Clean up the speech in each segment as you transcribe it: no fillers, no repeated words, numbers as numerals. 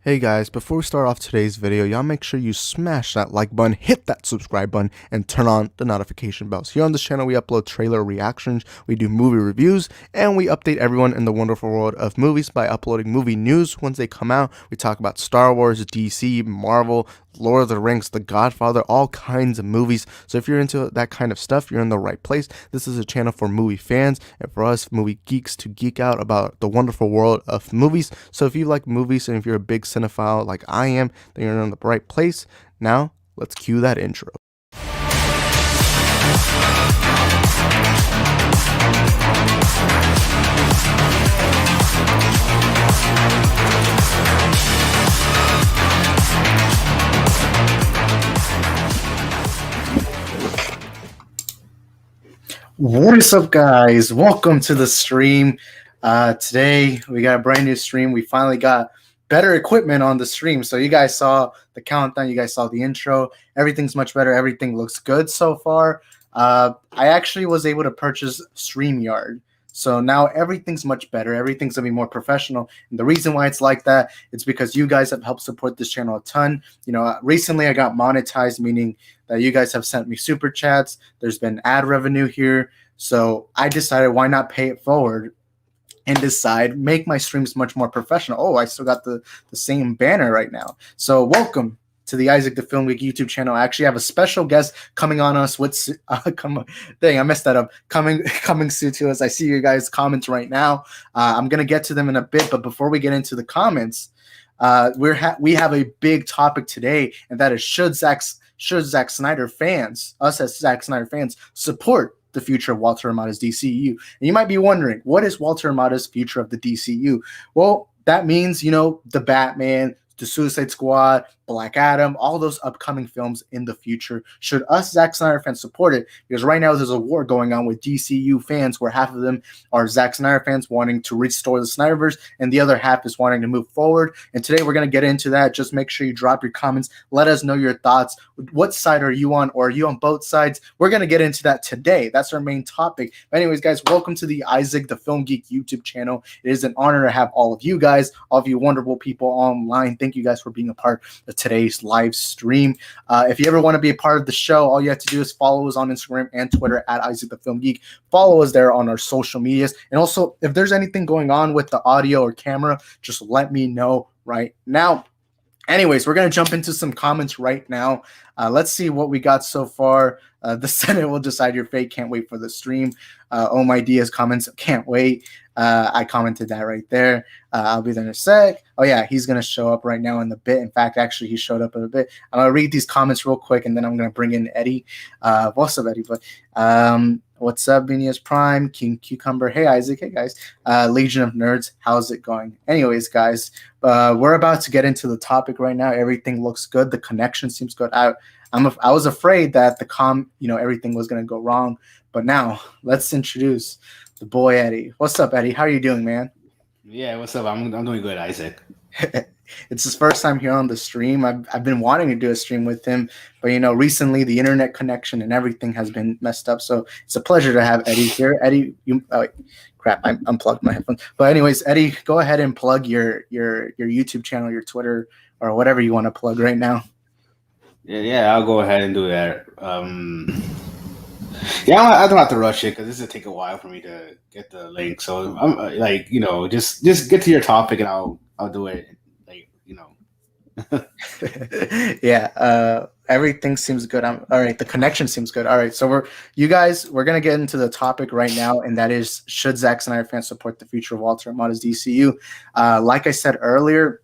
Hey guys, before we start off today's video, y'all make sure you smash that like button, hit that subscribe button, and turn on the notification bells. Here on this channel, we upload trailer reactions, we do movie reviews, and we update everyone in the wonderful world of movies by uploading movie news once they come out. We talk about Star Wars, DC, Marvel, Lord of the Rings, The Godfather, all kinds of movies. So if you're into that kind of stuff, you're in the right place. This is a channel for movie fans and for us movie geeks to geek out about the wonderful world of movies. So if you like movies and if you're a big cinephile like I am, then you're in the right place. Now, let's cue that intro. What is up, guys? Welcome to the stream. Today we got a brand new stream. We finally got better equipment on the stream. So you guys saw the countdown, you guys saw the intro. Everything's much better. Everything looks good so far. I actually was able to purchase StreamYard. So now everything's much better. Everything's gonna be more professional. And the reason why it's like that, it's because you guys have helped support this channel a ton. You know, recently I got monetized, meaning that you guys have sent me super chats. There's been ad revenue here. So I decided, why not pay it forward and make my streams much more professional. Oh, I still got the same banner right now. So welcome to the Isaac the Film Geek YouTube channel. I actually have a special guest coming on us with dang, I messed that up. Coming soon to us. I see you guys' comments right now. I'm gonna get to them in a bit, but before we get into the comments, we have a big topic today, and that is should Zack Snyder fans, us as Zack Snyder fans, support the future of Walter Hamada's DCEU? And you might be wondering, what is Walter Hamada's future of the DCEU? Well, that means, you know, the Batman, the Suicide Squad, Black Adam, all those upcoming films in the future. Should us Zack Snyder fans support it? Because right now there's a war going on with DCU fans where half of them are Zack Snyder fans wanting to restore the Snyderverse and the other half is wanting to move forward. And today we're going to get into that. Just make sure you drop your comments. Let us know your thoughts. What side are you on, or are you on both sides? We're going to get into that today. That's our main topic. But anyways, guys, welcome to the Isaac the Film Geek YouTube channel. It is an honor to have all of you guys, all of you wonderful people online. Thank you guys for being a part of today's live stream. If you ever want to be a part of the show, all you have to do is follow us on Instagram and Twitter at Isaac the Film Geek. Follow us there on our social medias. And also, if there's anything going on with the audio or camera, just let me know right now. Anyways, we're going to jump into some comments right now. Let's see what we got so far. The Senate will decide your fate. Can't wait for the stream. Oh, my Diaz comments. Can't wait. I commented that right there. I'll be there in a sec. Oh, yeah, he's going to show up right now in the bit. In fact, actually, he showed up in a bit. I'm going to read these comments real quick, and then I'm going to bring in Eddie. What's up, Eddie? But what's up, Benias Prime, King Cucumber? Hey, Isaac. Hey, guys. Legion of Nerds. How's it going? Anyways, guys, we're about to get into the topic right now. Everything looks good. The connection seems good. I was afraid that everything was going to go wrong. But now, let's introduce the boy, Eddie. What's up, Eddie? How are you doing, man? Yeah, what's up? I'm doing good, Isaac. It's his first time here on the stream. I've been wanting to do a stream with him, but recently the internet connection and everything has been messed up. So it's a pleasure to have Eddie here. Eddie, crap, I unplugged my headphones. But anyways, Eddie, go ahead and plug your YouTube channel, your Twitter, or whatever you want to plug right now. Yeah, I'll go ahead and do that. Yeah, I don't have to rush it because this will take a while for me to get the link. So I'm just get to your topic and I'll do it. Yeah, everything seems good. All right, the connection seems good. All right, so we're gonna get into the topic right now, and that is, should Zack Snyder fans support the future of Walter Hamada's DCU? Like I said earlier,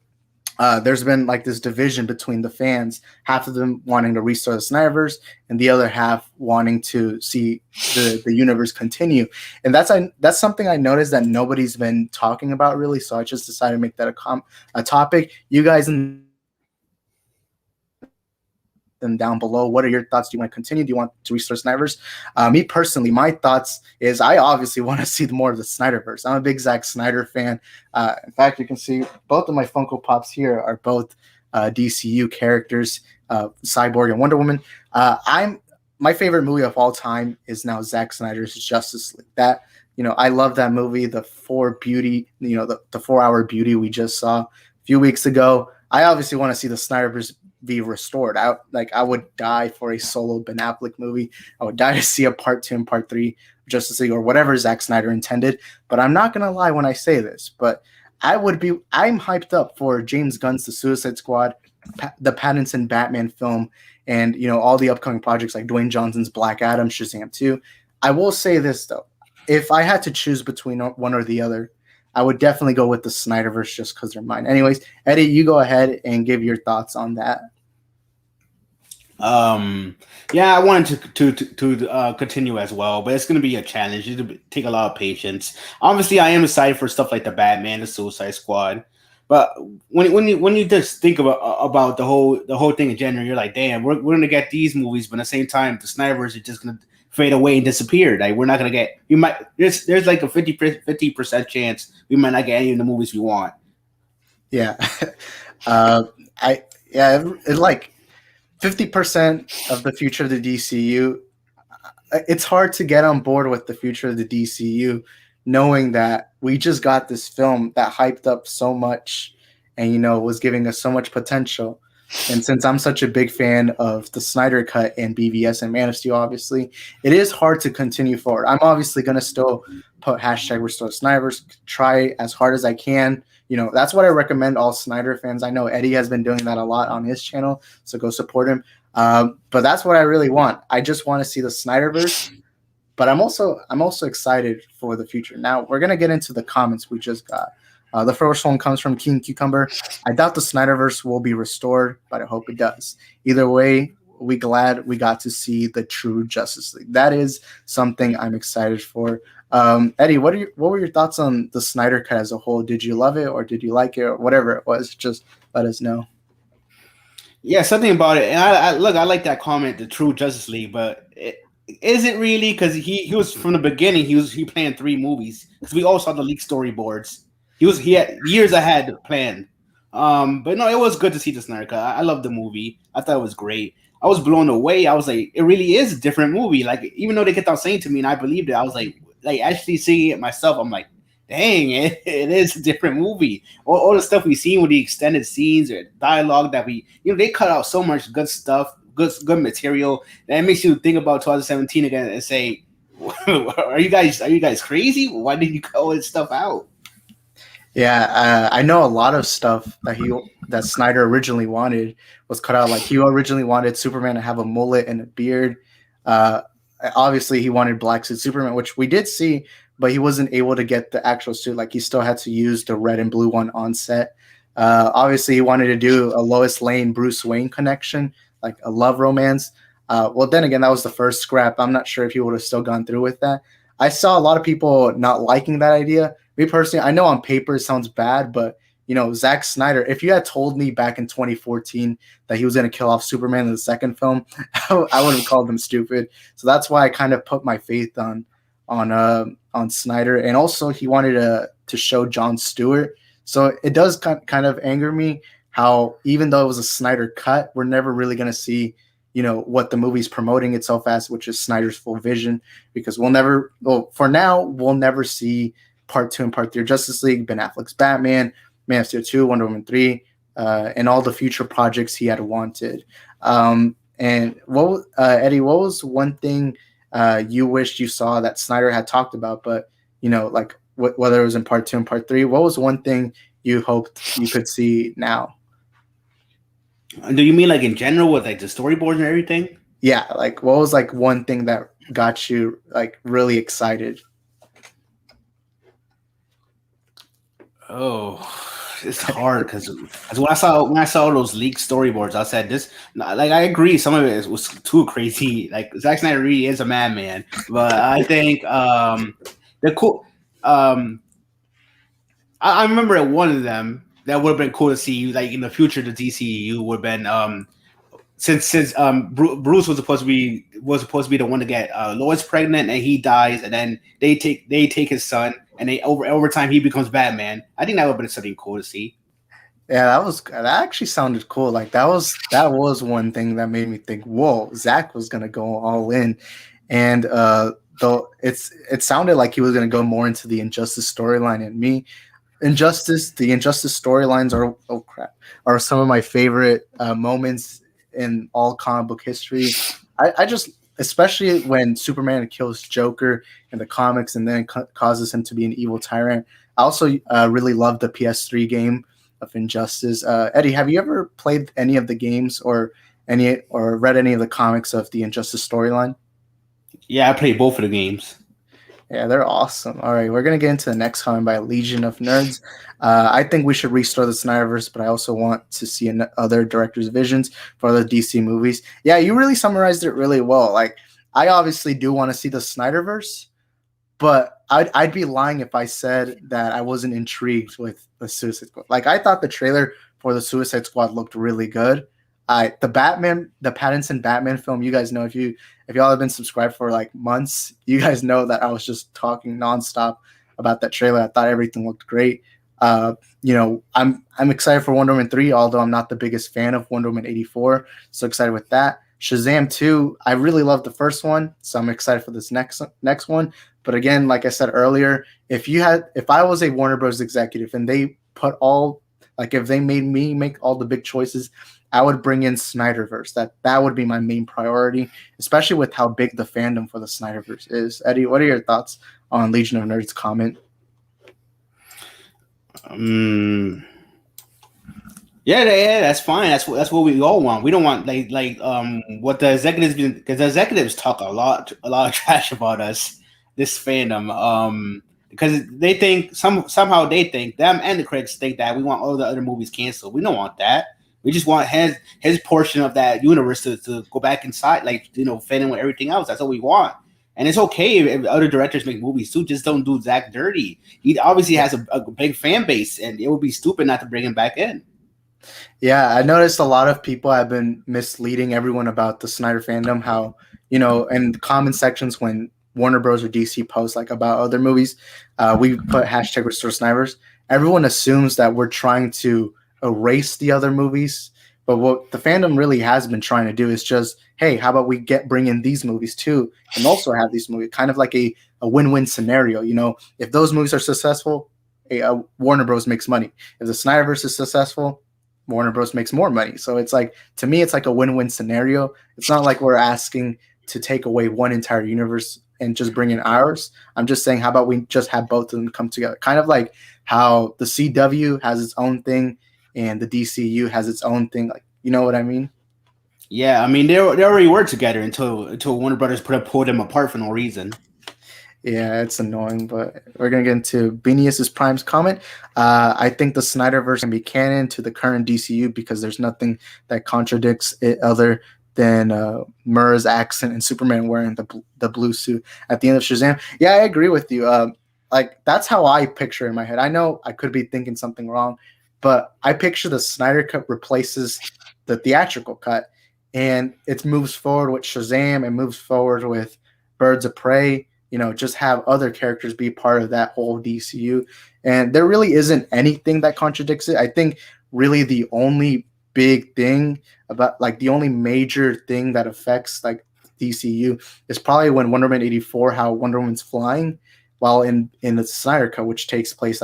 there's been like this division between the fans, half of them wanting to restore the Snyderverse and the other half wanting to see the universe continue. And that's something I noticed that nobody's been talking about really. So I just decided to make that a topic. You guys down below, what are your thoughts? Do you want to continue? Do you want to restore Snyderverse? Me personally, my thoughts is I obviously want to see more of the Snyderverse. I'm a big Zack Snyder fan. In fact, you can see both of my Funko Pops here are both DCU characters, Cyborg and Wonder Woman. My favorite movie of all time is now Zack Snyder's Justice League. That I love that movie. The 4 Hour Beauty we just saw a few weeks ago. I obviously want to see the Snyderverse be restored. I would die for a solo Ben Affleck movie. I would die to see a part 2 and part 3 of Justice League or whatever Zack Snyder intended. But I'm not gonna lie when I say this, but I'm hyped up for James Gunn's The Suicide Squad, the Pattinson Batman film, and all the upcoming projects like Dwayne Johnson's Black Adam, Shazam 2. I will say this though, if I had to choose between one or the other, I would definitely go with the Snyderverse just because they're mine. Anyways, Eddie, you go ahead and give your thoughts on that. Yeah, I wanted to continue as well, but it's going to be a challenge. It'll take a lot of patience. Obviously, I am excited for stuff like the Batman, the Suicide Squad. But when you just think about the whole thing in general, you're like, damn, we're gonna get these movies, but at the same time, the Snyderverse is just gonna fade away and disappear. Like we're not gonna get. We might there's like a 50% chance we might not get any of the movies we want. Yeah, it's like 50% of the future of the DCU. It's hard to get on board with the future of the DCU, knowing that we just got this film that hyped up so much and was giving us so much potential. And since I'm such a big fan of the Snyder Cut and BVS and Man of Steel, obviously, it is hard to continue forward. I'm obviously going to still put hashtag Restore Snyderverse, try as hard as I can. That's what I recommend all Snyder fans. I know Eddie has been doing that a lot on his channel, so go support him. But that's what I really want. I just want to see the Snyderverse. But I'm also excited for the future. Now we're gonna get into the comments we just got. The first one comes from King Cucumber. I doubt the Snyderverse will be restored, but I hope it does. Either way, we glad we got to see the true Justice League. That is something I'm excited for. Eddie, what were your thoughts on the Snyder Cut as a whole? Did you love it or did you like it or whatever it was? Just let us know. Yeah, something about it. And I like that comment, the true Justice League, but is it really? Because he was from the beginning. He planned 3 movies because we all saw the leaked storyboards. He had years ahead planned. But no, it was good to see the Snyder Cut. I love the movie. I thought it was great. I was blown away. I was like, it really is a different movie. Like even though they kept on saying to me and I believed it, I was like actually seeing it myself. I'm like, dang, it is a different movie. All the stuff we've seen with the extended scenes or dialogue that they cut out so much good stuff. Good material that makes you think about 2017 again and say, "Are you guys crazy? Why did you cut all this stuff out?" Yeah, I know a lot of stuff that Snyder originally wanted was cut out. Like he originally wanted Superman to have a mullet and a beard. Obviously, he wanted black suit Superman, which we did see, but he wasn't able to get the actual suit. Like he still had to use the red and blue one on set. Obviously, he wanted to do a Lois Lane Bruce Wayne connection, like a love romance. Well, then again, that was the first scrap. I'm not sure if he would have still gone through with that. I saw a lot of people not liking that idea. Me personally, I know on paper it sounds bad, but Zack Snyder, if you had told me back in 2014 that he was going to kill off Superman in the second film, I would have called him stupid. So that's why I kind of put my faith on Snyder. And also he wanted to show Jon Stewart. So it does kind of anger me how even though it was a Snyder cut, we're never really going to see, what the movie's promoting itself as, which is Snyder's full vision, because for now, we'll never see part 2 and part 3 of Justice League, Ben Affleck's Batman, Man of Steel 2, Wonder Woman 3, and all the future projects he had wanted. And Eddie, what was one thing you wished you saw that Snyder had talked about, but, like whether it was in part 2 and part 3, what was one thing you hoped you could see now? Do you mean like in general with like the storyboards and everything? Yeah, like what was like one thing that got you like really excited? Oh, it's hard because when I saw those leaked storyboards, I said this. Like I agree, some of it was too crazy. Like Zack Snyder really is a madman, but I think the cool. I remember at one of them that would have been cool to see. Like in the future, the DCEU would have been since Bruce was supposed to be the one to get Lois pregnant and he dies, and then they take his son and they over time he becomes Batman. I think that would have been something cool to see. Yeah, that actually sounded cool. Like that was one thing that made me think, whoa, Zack was gonna go all in, and though it sounded like he was gonna go more into the Injustice storyline, and me. The Injustice storylines are some of my favorite moments in all comic book history. I just, especially when Superman kills Joker in the comics and then causes him to be an evil tyrant. I also really love the PS3 game of Injustice. Eddie, have you ever played any of the games or read any of the comics of the Injustice storyline? Yeah, I played both of the games. Yeah, they're awesome. All right, we're gonna get into the next comment by Legion of Nerds. I think we should restore the Snyderverse, but I also want to see other directors' visions for other DC movies. Yeah, you really summarized it really well. Like, I obviously do want to see the Snyderverse, but I'd be lying if I said that I wasn't intrigued with the Suicide Squad. Like, I thought the trailer for the Suicide Squad looked really good. The Pattinson Batman film. You guys know, if y'all have been subscribed for like months, you guys know that I was just talking nonstop about that trailer. I thought everything looked great. I'm excited for Wonder Woman 3, although I'm not the biggest fan of Wonder Woman 84. So excited with that. Shazam 2, I really loved the first one, so I'm excited for this next one. But again, like I said earlier, if I was a Warner Bros. Executive and they if they made me make all the big choices, I would bring in Snyderverse. That would be my main priority, especially with how big the fandom for the Snyderverse is. Eddie, what are your thoughts on Legion of Nerds' comment? Yeah, that's fine. That's what we all want. We don't want what the executives, because the executives talk a lot of trash about us, this fandom. Because they think somehow they think them and the critics think that we want all the other movies canceled. We don't want that. We just want his portion of that universe to go back inside, fit in with everything else. That's what we want. And it's okay if other directors make movies too. Just don't do Zack dirty. He obviously has a big fan base, and it would be stupid not to bring him back in. Yeah, I noticed a lot of people have been misleading everyone about the Snyder fandom. How, in the comment sections when Warner Bros. Or DC post like about other movies, we put hashtag Restore Snipers. Everyone assumes that we're trying to erase the other movies, but what the fandom really has been trying to do is just, hey, how about we bring in these movies too, and also have these movies, kind of like a win-win scenario. If those movies are successful, Warner Bros. Makes money. If the Snyderverse is successful, Warner Bros. Makes more money. So it's like, to me, it's like a win-win scenario. It's not like we're asking to take away one entire universe and just bring in ours. I'm just saying, how about we just have both of them come together? Kind of like how the CW has its own thing and the DCEU has its own thing. Like, you know what I mean? Yeah, I mean, they already were together until Warner Brothers pulled them apart for no reason. Yeah, it's annoying, but we're going to get into Benius' Prime's comment. I think the Snyderverse can be canon to the current DCU because there's nothing that contradicts it other than Murrah's accent and Superman wearing the blue suit at the end of Shazam. Yeah, I agree with you. That's how I picture it in my head. I know I could be thinking something wrong, but I picture the Snyder Cut replaces the theatrical cut, and it moves forward with Shazam and moves forward with Birds of Prey. Just have other characters be part of that whole DCU. And there really isn't anything that contradicts it. I think really the only big thing about, the only major thing that affects, DCU is probably when Wonder Woman 84, how Wonder Woman's flying, while in the Snyder Cut, which takes place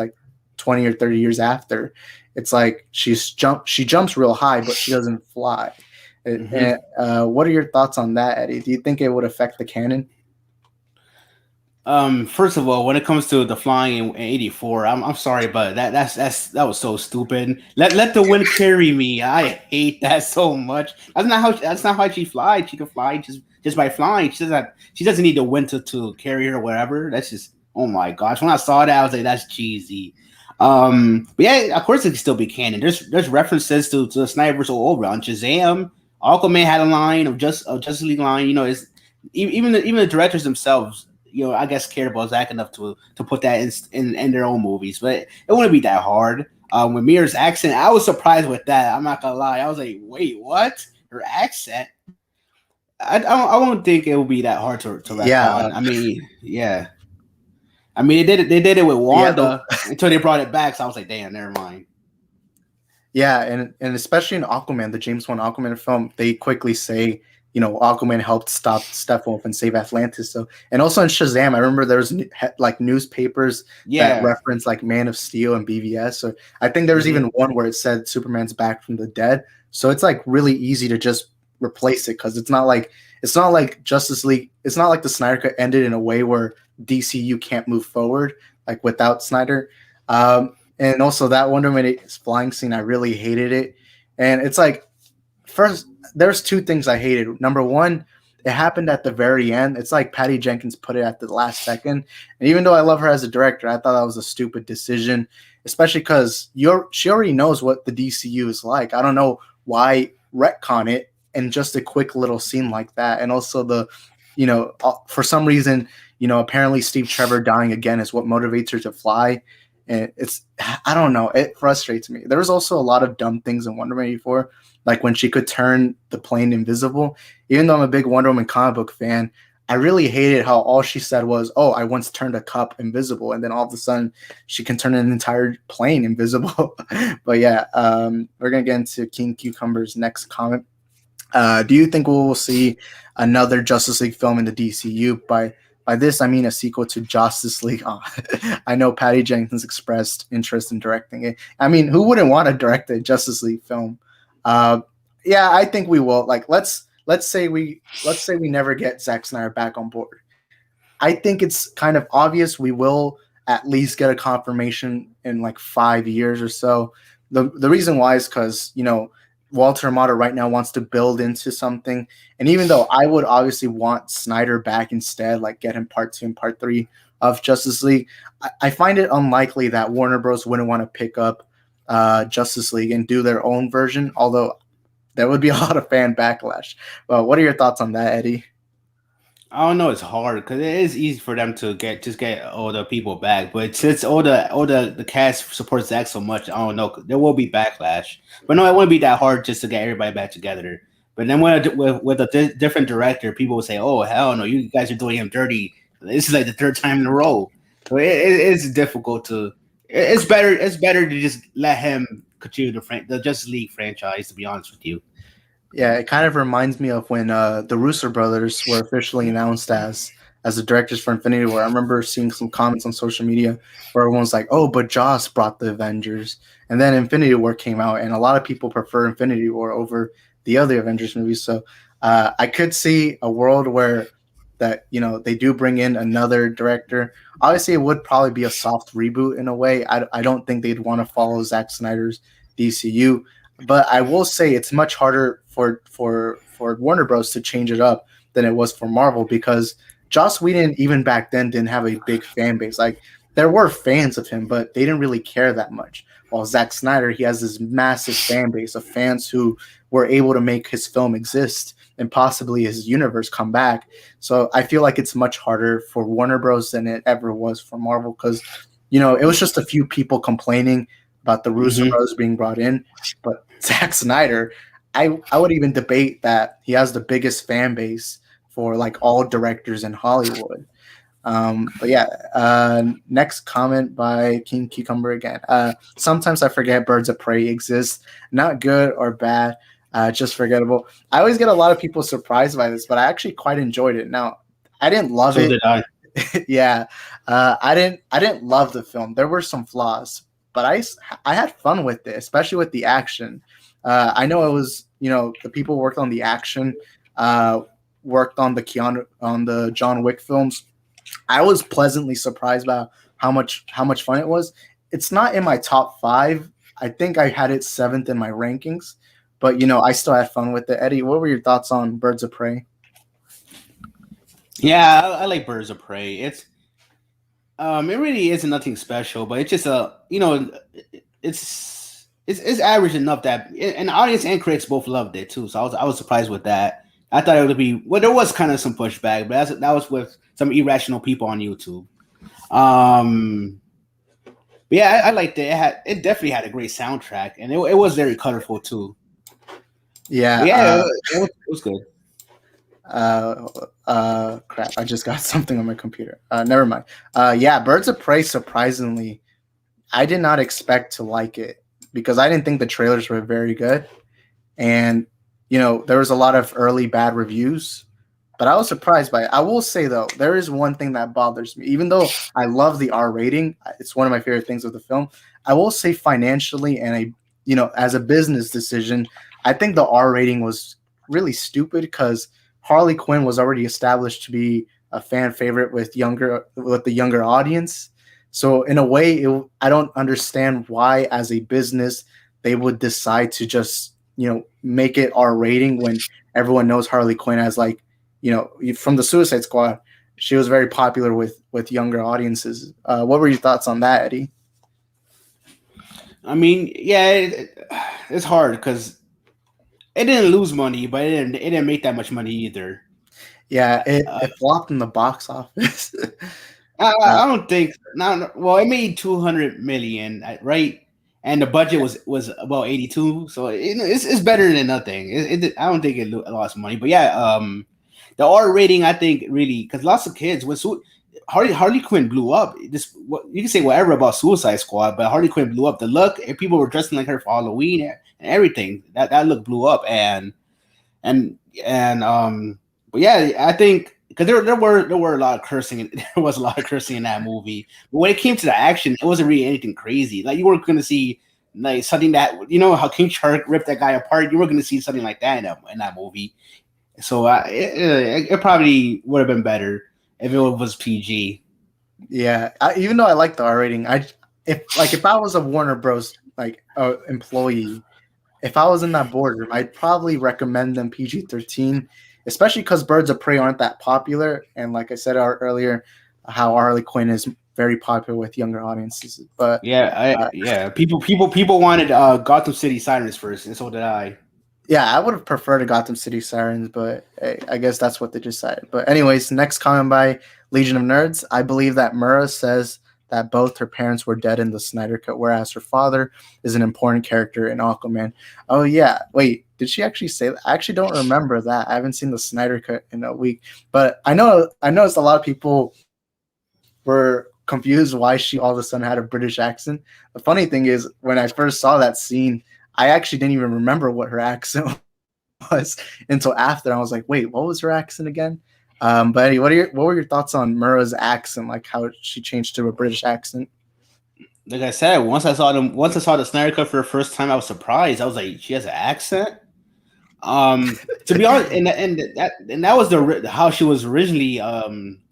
20 or 30 years after, it's like she jumps real high, but she doesn't fly. Mm-hmm. And what are your thoughts on that, Eddie? Do you think it would affect the canon? First of all, when it comes to the flying in 84, I'm sorry, but that was so stupid. Let the wind carry me. I hate that so much. That's not how she flies. She can fly just by flying. She doesn't need the wind to carry her or whatever. That's just, oh my gosh. When I saw that, I was like, that's cheesy. But yeah, of course it can still be canon. There's references to the Snyderverse all over. On Shazam, Aquaman had a line of Justice League line. Even the directors themselves, I guess cared about Zack enough to put that in their own movies, but it wouldn't be that hard. With Mira's accent, I was surprised with that. I'm not gonna lie. I was like, wait, what? Her accent? I don't think it would be that hard to retcon. Yeah. I mean, yeah. I mean, they did it with Wanda until they brought it back. So I was like, damn, never mind. Yeah, and especially in Aquaman, the James Wan Aquaman film, they quickly say Aquaman helped stop Steppenwolf and save Atlantis. So, and also in Shazam, I remember there was like newspapers that Yeah. referenced like Man of Steel and BVS. So I think there was even one where it said Superman's back from the dead. So it's like really easy to just replace it because it's not like Justice League. It's not like the Snyder Cut ended in a way where DCU can't move forward like without Snyder. And also that Wonder Woman flying scene, I really hated it. And it's like first there's two things I hated. Number one, it happened at the very end. It's like Patty Jenkins put it at the last second. And even though I love her as a director, I thought that was a stupid decision, especially because she already knows what the DCU is like. I don't know why retcon it in just a quick little scene like that. And also for some reason, apparently Steve Trevor dying again is what motivates her to fly. And I don't know. It frustrates me. There was also a lot of dumb things in Wonder Woman 84, like when she could turn the plane invisible. Even though I'm a big Wonder Woman comic book fan, I really hated how all she said was, "Oh, I once turned a cup invisible," and then all of a sudden she can turn an entire plane invisible. But yeah, we're gonna get into King Cucumber's next comment. Do you think we'll see another Justice League film in the DCU? By this, I mean a sequel to Justice League. Oh, I know Patty Jenkins expressed interest in directing it. I mean, who wouldn't want to direct a Justice League film? Yeah, I think we will. Like, let's say we never get Zack Snyder back on board. I think it's kind of obvious we will at least get a confirmation in like 5 years or so. The reason why is because Walter Hamada right now wants to build into something. And even though I would obviously want Snyder back instead, like get him part 2 and part 3 of Justice League, I find it unlikely that Warner Bros. Wouldn't want to pick up Justice League and do their own version, although there would be a lot of fan backlash. Well, what are your thoughts on that, Eddie? I don't know. It's hard because it is easy for them to get all the people back, but since all the cast supports Zack so much, I don't know. There will be backlash, but no, it wouldn't be that hard just to get everybody back together. But then with a different director, people will say, "Oh hell no, you guys are doing him dirty." This is like the third time in a row, so it's difficult to. It's better to just let him continue the Justice League franchise. To be honest with you. Yeah, it kind of reminds me of when the Russo brothers were officially announced as the directors for Infinity War. I remember seeing some comments on social media where everyone's like, "Oh, but Joss brought the Avengers," and then Infinity War came out, and a lot of people prefer Infinity War over the other Avengers movies. So I could see a world where they do bring in another director. Obviously, it would probably be a soft reboot in a way. I don't think they'd want to follow Zack Snyder's DCU. But I will say it's much harder for Warner Bros. To change it up than it was for Marvel because Joss Whedon, even back then, didn't have a big fan base. Like there were fans of him, but they didn't really care that much. While Zack Snyder, he has this massive fan base of fans who were able to make his film exist and possibly his universe come back. So I feel like it's much harder for Warner Bros. Than it ever was for Marvel because it was just a few people complaining about the Russo brothers being brought in, but Zack Snyder, I would even debate that he has the biggest fan base for like all directors in Hollywood. But yeah, next comment by King Cucumber again. Sometimes I forget Birds of Prey exist. Not good or bad, just forgettable. I always get a lot of people surprised by this, but I actually quite enjoyed it. Now, I didn't love it. So did I. Yeah, I didn't love the film. There were some flaws, but I had fun with it, especially with the action. I know it was the people worked on the action, worked on the John Wick films. I was pleasantly surprised by how much fun it was. It's not in my top 5. I think I had it 7th in my rankings, but I still had fun with it. Eddie, what were your thoughts on Birds of Prey? Yeah, I like Birds of Prey. It really isn't nothing special, but it's just it's average enough that and the audience and critics both loved it too. So I was surprised with that. I thought it would be there was kind of some pushback, but that was with some irrational people on YouTube. But yeah, I liked it. It definitely had a great soundtrack, and it was very colorful too. Yeah, it was good. Crap, I just got something on my computer. Never mind. Yeah, Birds of Prey, surprisingly, I did not expect to like it because I didn't think the trailers were very good. And there was a lot of early bad reviews, but I was surprised by it. I will say though, there is one thing that bothers me. Even though I love the R rating, it's one of my favorite things of the film. I will say financially and as a business decision, I think the R rating was really stupid because Harley Quinn was already established to be a fan favorite with the younger audience. So in a way, I don't understand why, as a business, they would decide to just make it R rating when everyone knows Harley Quinn as like from the Suicide Squad. She was very popular with younger audiences. What were your thoughts on that, Eddie? I mean, yeah, it's hard because it didn't lose money, but it didn't make that much money either. Yeah, it flopped in the box office. I don't think. No, well, it made 200 million, right? And the budget was about 82, so it's better than nothing. I don't think it lost money, but yeah, the R rating I think really because lots of kids when Harley Quinn blew up. This you can say whatever about Suicide Squad, but Harley Quinn blew up. The look and people were dressing like her for Halloween and everything. That look blew up and but yeah, I think because there were a lot of cursing. There was a lot of cursing in that movie. But when it came to the action, it wasn't really anything crazy. Like you weren't going to see like something that how King Shark ripped that guy apart. You were going to see something like that in that movie. So it probably would have been better if it was PG. Yeah, even though I like the R rating, if I was a Warner Bros. Employee, if I was in that boardroom, I'd probably recommend them PG-13, especially because Birds of Prey aren't that popular. And like I said earlier, how Harley Quinn is very popular with younger audiences. But people wanted Gotham City Sirens first, and so did I. Yeah, I would have preferred a Gotham City Sirens, but hey, I guess that's what they decided. But anyways, next comment by Legion of Nerds. I believe that Mura says that both her parents were dead in the Snyder Cut, whereas her father is an important character in Aquaman. Oh yeah, wait, did she actually say that? I actually don't remember that. I haven't seen the Snyder Cut in a week, but I noticed a lot of people were confused why she all of a sudden had a British accent. The funny thing is, when I first saw that scene, I actually didn't even remember what her accent was until after. I was like, wait, what was her accent again? But anyway, what were your thoughts on Mura's accent, like how she changed to a British accent? Like I said, once I saw the Snyder Cut for the first time, I was surprised. I was like, she has an accent. To be honest, and that was how she was originally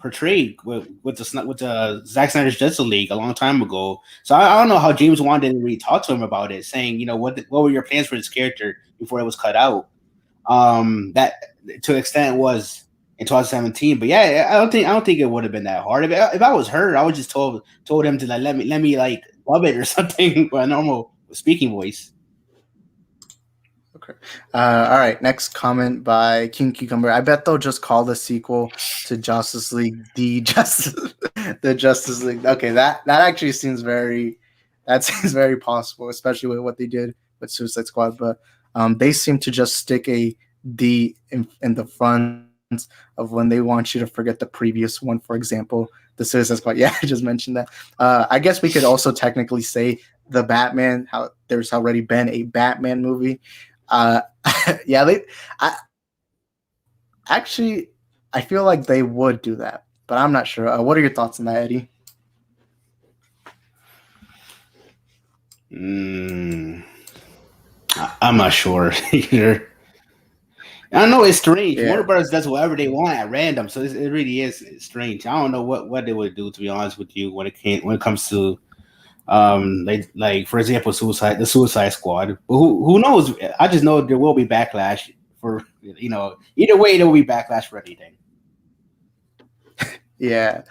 portrayed with the Zack Snyder's Justice League a long time ago. So I don't know how James Wan didn't really talk to him about it, saying what were your plans for this character before it was cut out. That to an extent was in 2017, but yeah, I don't think it would have been that hard. If I was her, I would just told him to like let me like love it or something with a normal speaking voice. Okay. All right. Next comment by King Cucumber. I bet they'll just call the sequel to Justice League the Justice League. Okay, that actually seems very possible, especially with what they did with Suicide Squad. But they seem to just stick a D in the front of when they want you to forget the previous one. For example, the Suicide Squad. Yeah, I just mentioned that. I guess we could also technically say the Batman. How there's already been a Batman movie. Yeah, I feel like they would do that, but I'm not sure. What are your thoughts on that, Eddie? I'm not sure either. I know it's strange. Yeah. Warner Brothers does whatever they want at random, so it really is strange. I don't know what they would do, to be honest with you, when it comes to like for example, the Suicide Squad. Who knows? I just know there will be backlash for either way there will be backlash for anything. Yeah.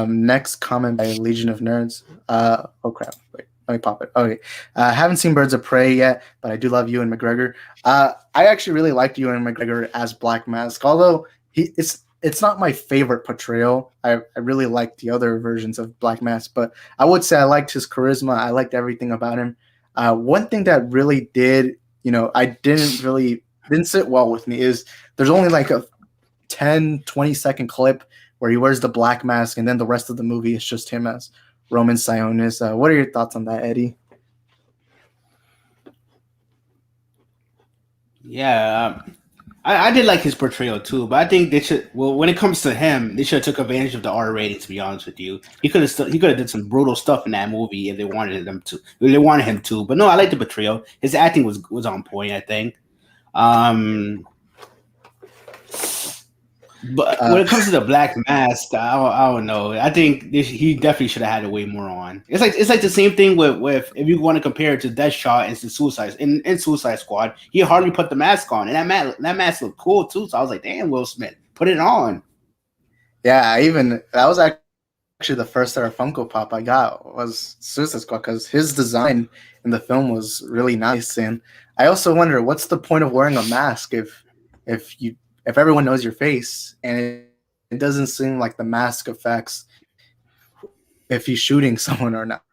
Next comment by Legion of Nerds. Oh crap! Wait, let me pop it. Okay. Haven't seen Birds of Prey yet, but I do love Ewan McGregor. I actually really liked Ewan McGregor as Black Mask, although it's not my favorite portrayal. I really liked the other versions of Black Mask, but I would say I liked his charisma. I liked everything about him. One thing that really did, I didn't sit well with me is there's only like a 10-20 second clip where he wears the Black Mask, and then the rest of the movie is just him as Roman Sionis. What are your thoughts on that, Eddie? Yeah, I did like his portrayal too, but I think they should. Well, when it comes to him, they should have took advantage of the R rating. To be honest with you, he could have did some brutal stuff in that movie if they wanted them to. If they wanted him to. But no, I like the portrayal. His acting was on point. I think. Um, but Uh, when it comes to the Black Mask, I don't know. I think he definitely should have had a way more on. It's like the same thing with if you want to compare it to Deathshot and to Suicide in Suicide Squad, he hardly put the mask on, and that mask looked cool too. So I was like, damn, Will Smith, put it on. yeah, I even that was actually the first ever Funko Pop I got was Suicide Squad because his design in the film was really nice. And I also wonder what's the point of wearing a mask if you if everyone knows your face and it doesn't seem like the mask affects if he's shooting someone or not.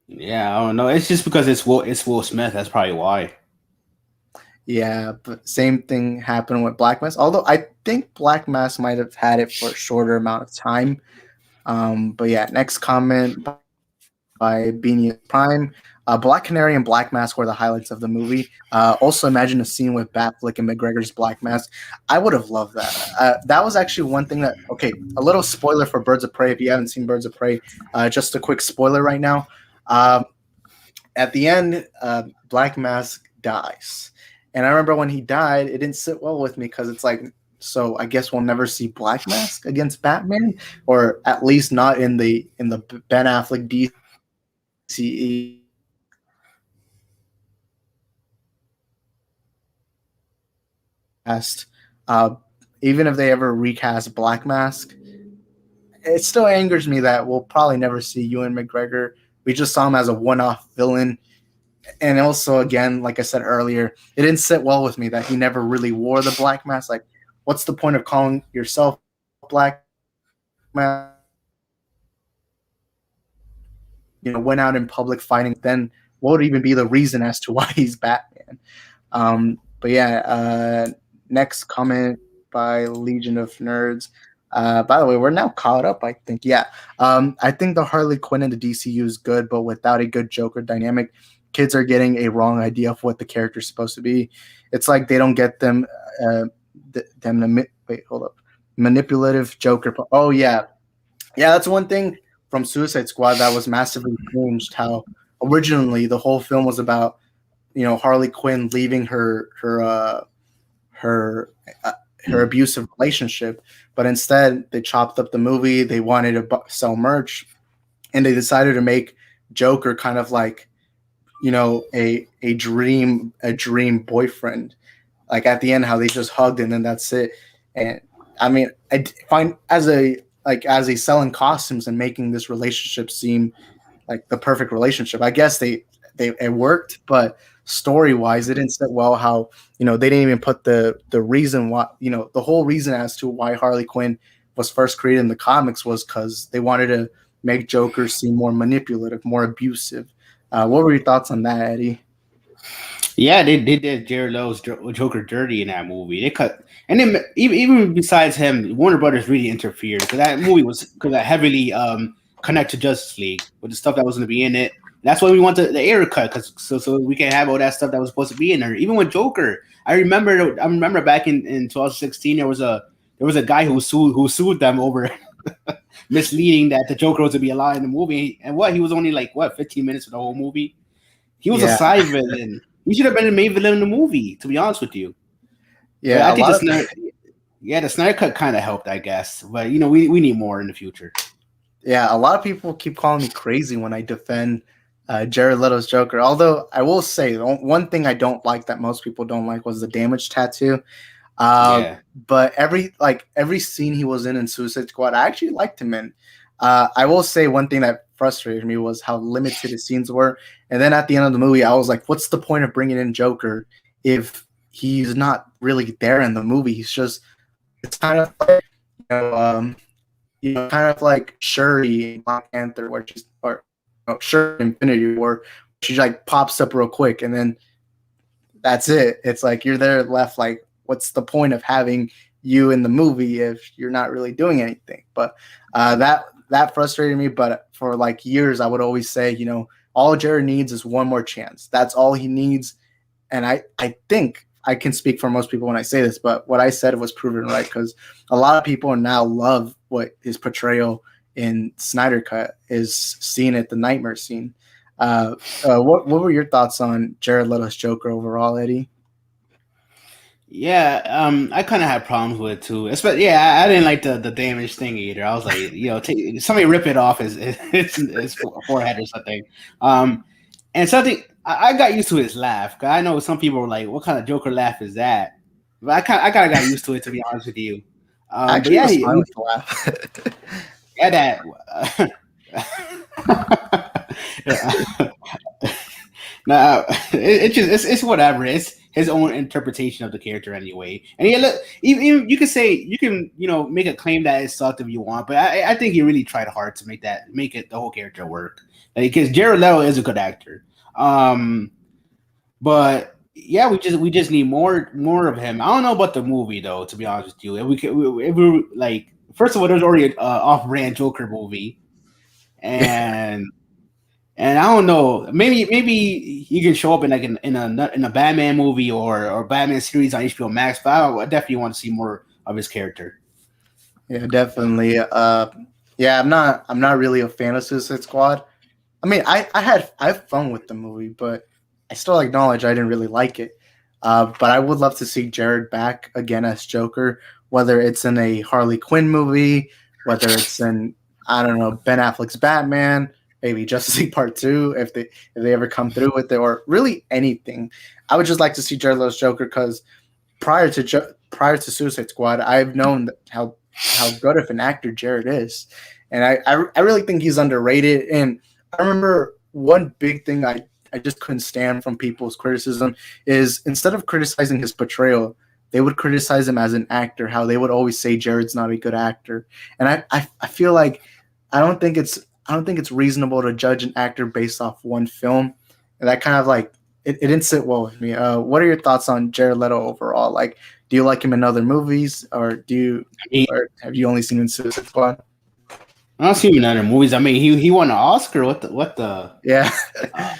Yeah, I don't know. It's just because it's Will Smith. That's probably why. Yeah, but same thing happened with Black Mass. Although I think Black Mass might have had it for a shorter amount of time. But yeah, next comment by Beanie Prime. Black Canary and Black Mask were the highlights of the movie. Also, imagine a scene with Batflick and McGregor's Black Mask. I would have loved that. That was actually one thing that, okay, a little spoiler for Birds of Prey. If you haven't seen Birds of Prey, just a quick spoiler right now. At the end, Black Mask dies. And I remember when he died, it didn't sit well with me because it's like, so I guess we'll never see Black Mask against Batman, or at least not in the Ben Affleck DCEU. Uh, even if they ever recast Black Mask, it still angers me that we'll probably never see Ewan McGregor. We just saw him as a one-off villain. And also, again, like I said earlier, it didn't sit well with me that he never really wore the Black Mask. Like, what's the point of calling yourself Black Mask? You know, went out in public fighting. Then what would even be the reason as to why he's Batman? But yeah, next comment by Legion of Nerds. By the way, we're now caught up, I think. Yeah. I think the Harley Quinn in the DCU is good, but without a good Joker dynamic, kids are getting a wrong idea of what the character's supposed to be. It's like they don't get wait, hold up. Manipulative Joker. Oh, yeah. Yeah, that's one thing from Suicide Squad that was massively changed. How originally the whole film was about, Harley Quinn leaving her abusive relationship, but instead they chopped up the movie. They wanted to sell merch, and they decided to make Joker kind of like, a dream boyfriend. Like at the end, how they just hugged and then that's it. And I mean, I find as a selling costumes and making this relationship seem like the perfect relationship. I guess it worked, but story wise, it didn't sit well. How they didn't even put the reason why, the whole reason as to why Harley Quinn was first created in the comics was because they wanted to make Joker seem more manipulative, more abusive. What were your thoughts on that, Eddie? Yeah, they did Jared Leto's Joker dirty in that movie. They cut, and then even besides him, Warner Brothers really interfered because that movie was heavily connect to Justice League with the stuff that was going to be in it. That's why we want the air cut because so we can have all that stuff that was supposed to be in there. Even with Joker, I remember back in 2016 there was a guy who sued them over misleading that the Joker was to be alive in the movie, and he was only like 15 minutes of the whole movie. He was a side villain. He should have been the main villain in the movie, to be honest with you. Yeah, but I think the Snyder Cut kind of helped, I guess. But we need more in the future. Yeah, a lot of people keep calling me crazy when I defend Jared Leto's Joker. Although I will say one thing I don't like that most people don't like was the damage tattoo. But every scene he was in Suicide Squad, I actually liked him in. I will say one thing that frustrated me was how limited his scenes were. And then at the end of the movie, I was like, what's the point of bringing in Joker if he's not really there in the movie? It's kind of like, kind of like Shuri in Black Panther, Shuri in Infinity War, she like pops up real quick and then that's it. It's like you're there left like, what's the point of having you in the movie if you're not really doing anything? But that frustrated me. But for like years, I would always say, all Jared needs is one more chance. That's all he needs. and I think I can speak for most people when I say this, but what I said was proven right because a lot of people now love what his portrayal in Snyder Cut is seen at the nightmare scene. What were your thoughts on Jared Leto's Joker overall, Eddie? Yeah, I kind of had problems with it too. Especially, yeah, I didn't like the damage thing either. I was like, somebody rip it off his forehead or something. And something I got used to his laugh. 'Cause I know some people were like, "What kind of Joker laugh is that?" But I kind of got used to it, to be honest with you. But Actually, it yeah, was fine with the laugh. yeah, that. Nah, it's whatever. It's his own interpretation of the character anyway. And yeah, look, even you can say make a claim that it sucked if you want, but I think he really tried hard to make it the whole character work. Because Jared Leto is a good actor. But yeah, we just need more of him. I don't know about the movie though, to be honest with you. If we like, first of all, there's already an off-brand Joker movie, and. And I don't know, maybe he can show up in a Batman movie or Batman series on HBO Max. But I definitely want to see more of his character. Yeah, definitely. Yeah, I'm not really a fan of Suicide Squad. I mean, I have fun with the movie, but I still acknowledge I didn't really like it. But I would love to see Jared back again as Joker, whether it's in a Harley Quinn movie, whether it's in, I don't know, Ben Affleck's Batman, maybe Justice League Part 2 if they ever come through with it, or really anything. I would just like to see Jared Leto's Joker because prior to Suicide Squad, I've known how good of an actor Jared is, and I really think he's underrated. And I remember one big thing I just couldn't stand from people's criticism is instead of criticizing his portrayal, they would criticize him as an actor, how they would always say Jared's not a good actor. And I feel like I don't think it's reasonable to judge an actor based off one film. And that kind of like it didn't sit well with me. What are your thoughts on Jared Leto overall? Like, do you like him in other movies, or or have you only seen him in Suicide Squad? I don't see him in other movies. I mean, he won an Oscar. What the? Yeah.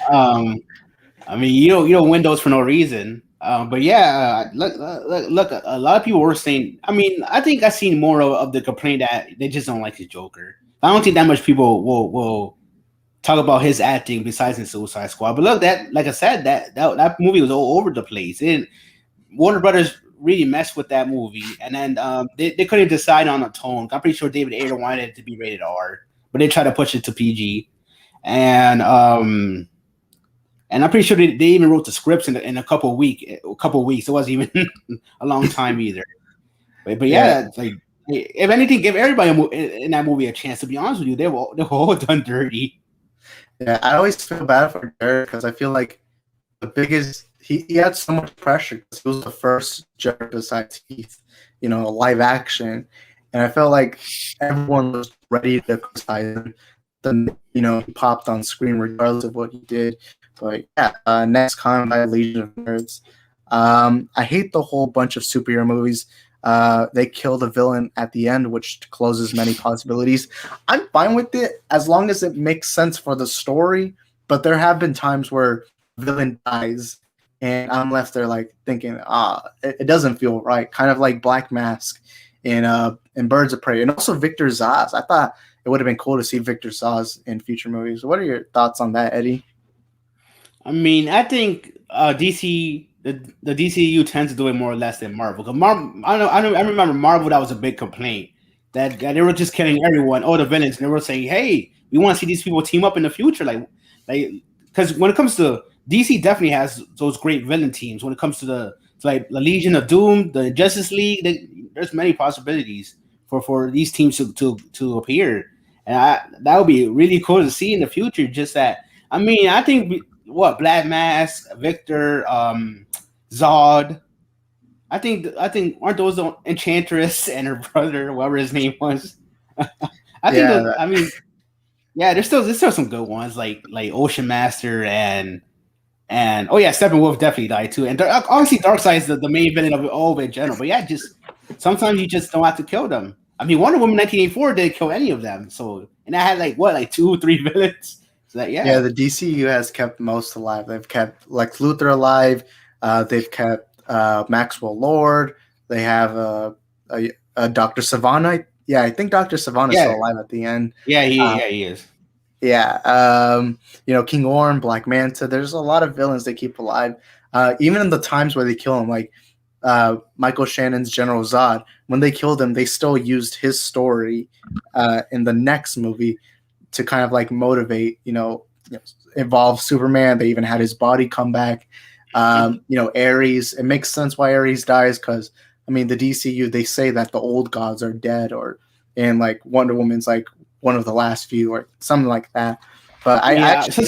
I mean, you don't win those for no reason. But yeah, look, a lot of people were saying. I mean, I think I've seen more of the complaint that they just don't like his Joker. I don't think that much people will talk about his acting besides in Suicide Squad. But look, that like I said, that movie was all over the place. Warner Brothers really messed with that movie, and then they couldn't decide on a tone. I'm pretty sure David Ayer wanted it to be rated R, but they tried to push it to PG, and I'm pretty sure they even wrote the scripts in a couple of weeks. It wasn't even a long time either. But yeah, like. If anything, give everybody in that movie a chance. To be honest with you, they were all done dirty. Yeah, I always feel bad for Jared because I feel like the biggest he had so much pressure because he was the first Jared besides Heath, live action, and I felt like everyone was ready to criticize him. Then he popped on screen regardless of what he did. But yeah, next comment, Legion of Nerds. I hate the whole bunch of superhero movies. They kill the villain at the end, which closes many possibilities. I'm fine with it as long as it makes sense for the story. But there have been times where the villain dies, and I'm left there like thinking, it doesn't feel right. Kind of like Black Mask in Birds of Prey, and also Victor Zsasz. I thought it would have been cool to see Victor Zsasz in future movies. What are your thoughts on that, Eddie? I mean, I think DC. The DCEU tends to do it more or less than Marvel. Because I remember Marvel, that was a big complaint that they were just killing everyone, all the villains, and they were saying, "Hey, we want to see these people team up in the future." Like, because when it comes to DC, definitely has those great villain teams. When it comes to the Legion of Doom, the Justice League, there's many possibilities for these teams to appear, and that would be really cool to see in the future. Just that, I mean, I think Black Mask, Victor, Zod. I think aren't those the Enchantress and her brother, whatever his name was. I mean, yeah, there's still some good ones like Ocean Master and oh yeah, Steppenwolf definitely died too. And obviously Darkseid is the main villain of it all in general. But yeah, just sometimes you just don't have to kill them. I mean, Wonder Woman 1984 didn't kill any of them. So, and I had like 2-3 villains. So that, yeah. Yeah, the DCU has kept most alive. They've kept Lex Luthor alive. They've kept Maxwell Lord. They have a Dr. Savannah. Yeah, I think Dr. Savannah's Yeah, still alive at the end. he is. Yeah, King Orm, Black Manta. There's a lot of villains they keep alive. Even in the times where they kill him, like Michael Shannon's General Zod, when they killed him, they still used his story in the next movie to kind of like motivate, involve Superman. They even had his body come back. Ares. It makes sense why Ares dies because I mean the DCU they say that the old gods are dead, and like Wonder Woman's like one of the last few or something like that. But I actually,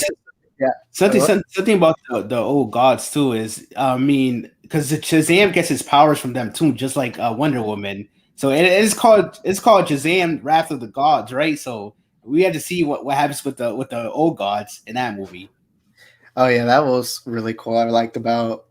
something about the old gods too is I mean because Shazam gets his powers from them too, just like Wonder Woman. So it's called Shazam Wrath of the Gods, right? So we had to see what happens with the old gods in that movie. Oh yeah, that was really cool. I liked about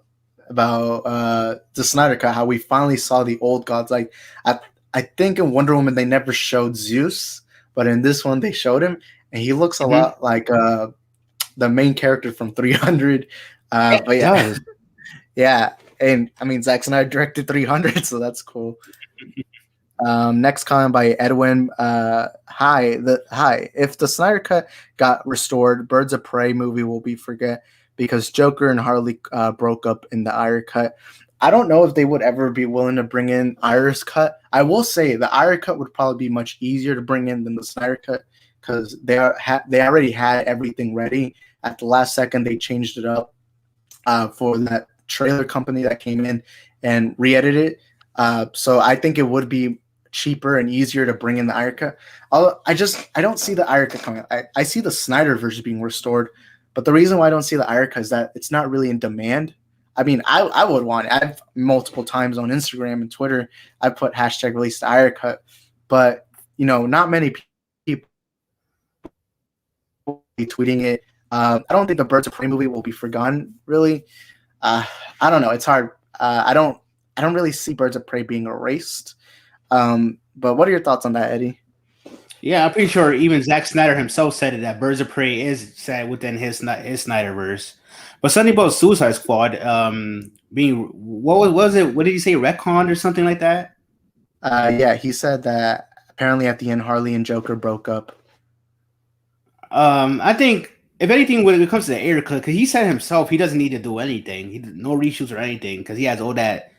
the Snyder Cut how we finally saw the old gods. Like I think in Wonder Woman they never showed Zeus, but in this one they showed him, and he looks a lot like the main character from 300. But yeah, yeah, and I mean Zack Snyder directed 300, so that's cool. Next comment by Edwin. Hi. If the Snyder Cut got restored, Birds of Prey movie will be forget because Joker and Harley broke up in the Iyer Cut. I don't know if they would ever be willing to bring in Iyer's cut. I will say the Iyer Cut would probably be much easier to bring in than the Snyder Cut because they already had everything ready. At the last second, they changed it up for that trailer company that came in and re-edited it. So I think it would be cheaper and easier to bring in the Iyer Cut. I don't see the Iyer Cut coming. I see the Snyder version being restored, but the reason why I don't see the Iyer Cut is that it's not really in demand. I mean, I would want it. I've multiple times on Instagram and Twitter, I put hashtag release the Iyer Cut, but not many people be tweeting it. I don't think the Birds of Prey movie will be forgotten. Really, I don't know. It's hard. I don't really see Birds of Prey being erased. But what are your thoughts on that, Eddie? Yeah, I'm pretty sure even Zack Snyder himself said it that Birds of Prey is set within his Snyderverse. But something about Suicide Squad being what was it? What did he say? Retcon or something like that? Yeah, he said that apparently at the end Harley and Joker broke up. I think if anything, when it comes to the Air Cut, because he said himself he doesn't need to do anything, no reshoots or anything, because he has all that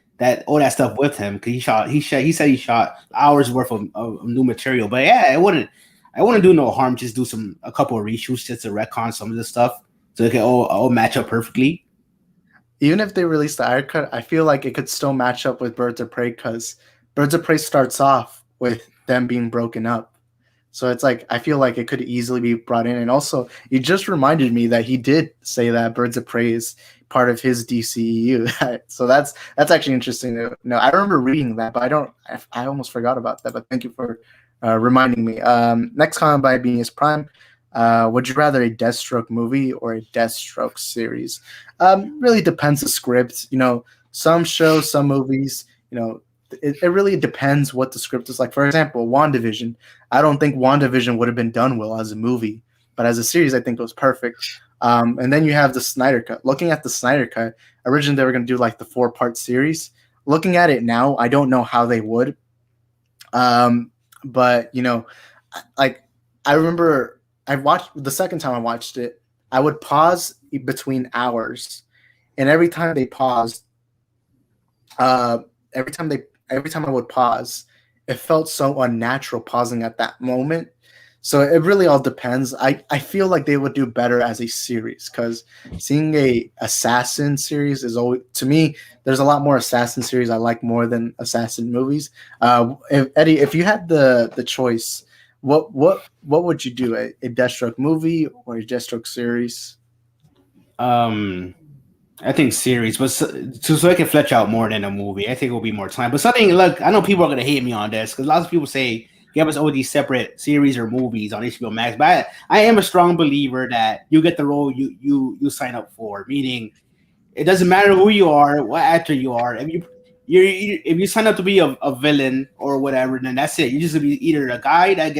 stuff with him. Because he said he shot hours worth of new material. But yeah, I wouldn't do no harm. Just do a couple of reshoots just to retcon some of this stuff so it can all match up perfectly. Even if they release the Iyer Cut, I feel like it could still match up with Birds of Prey because Birds of Prey starts off with them being broken up. So it's like I feel like it could easily be brought in. And also, it just reminded me that he did say that Birds of Prey is part of his DCEU. So that's actually interesting to know. I remember reading that, but I almost forgot about that. But thank you for reminding me. Next comment by Being Prime. Would you rather a Deathstroke movie or a Deathstroke series? Really depends the script. Some shows, some movies, it really depends what the script is like. For example, WandaVision. I don't think WandaVision would have been done well as a movie, but as a series, I think it was perfect. And then you have the Snyder Cut. Looking at the Snyder Cut, originally they were going to do like the 4-part series. Looking at it now, I don't know how they would. But like I remember the second time I watched it, I would pause between hours, and every time they paused, every time I would pause, it felt so unnatural pausing at that moment. So it really all depends. I feel like they would do better as a series because seeing a assassin series is always, to me, there's a lot more assassin series I like more than assassin movies. Eddie, if you had the choice, what would you do? A Deathstroke movie or a Deathstroke series? I think series, but so I can flesh out more than a movie. I think it will be more time. But something, look, I know people are gonna hate me on this because lots of people say give us all these separate series or movies on HBO Max. But I am a strong believer that you get the role you sign up for. Meaning, it doesn't matter who you are, what actor you are. If you sign up to be a villain or whatever, then that's it. You're just gonna be either a guy that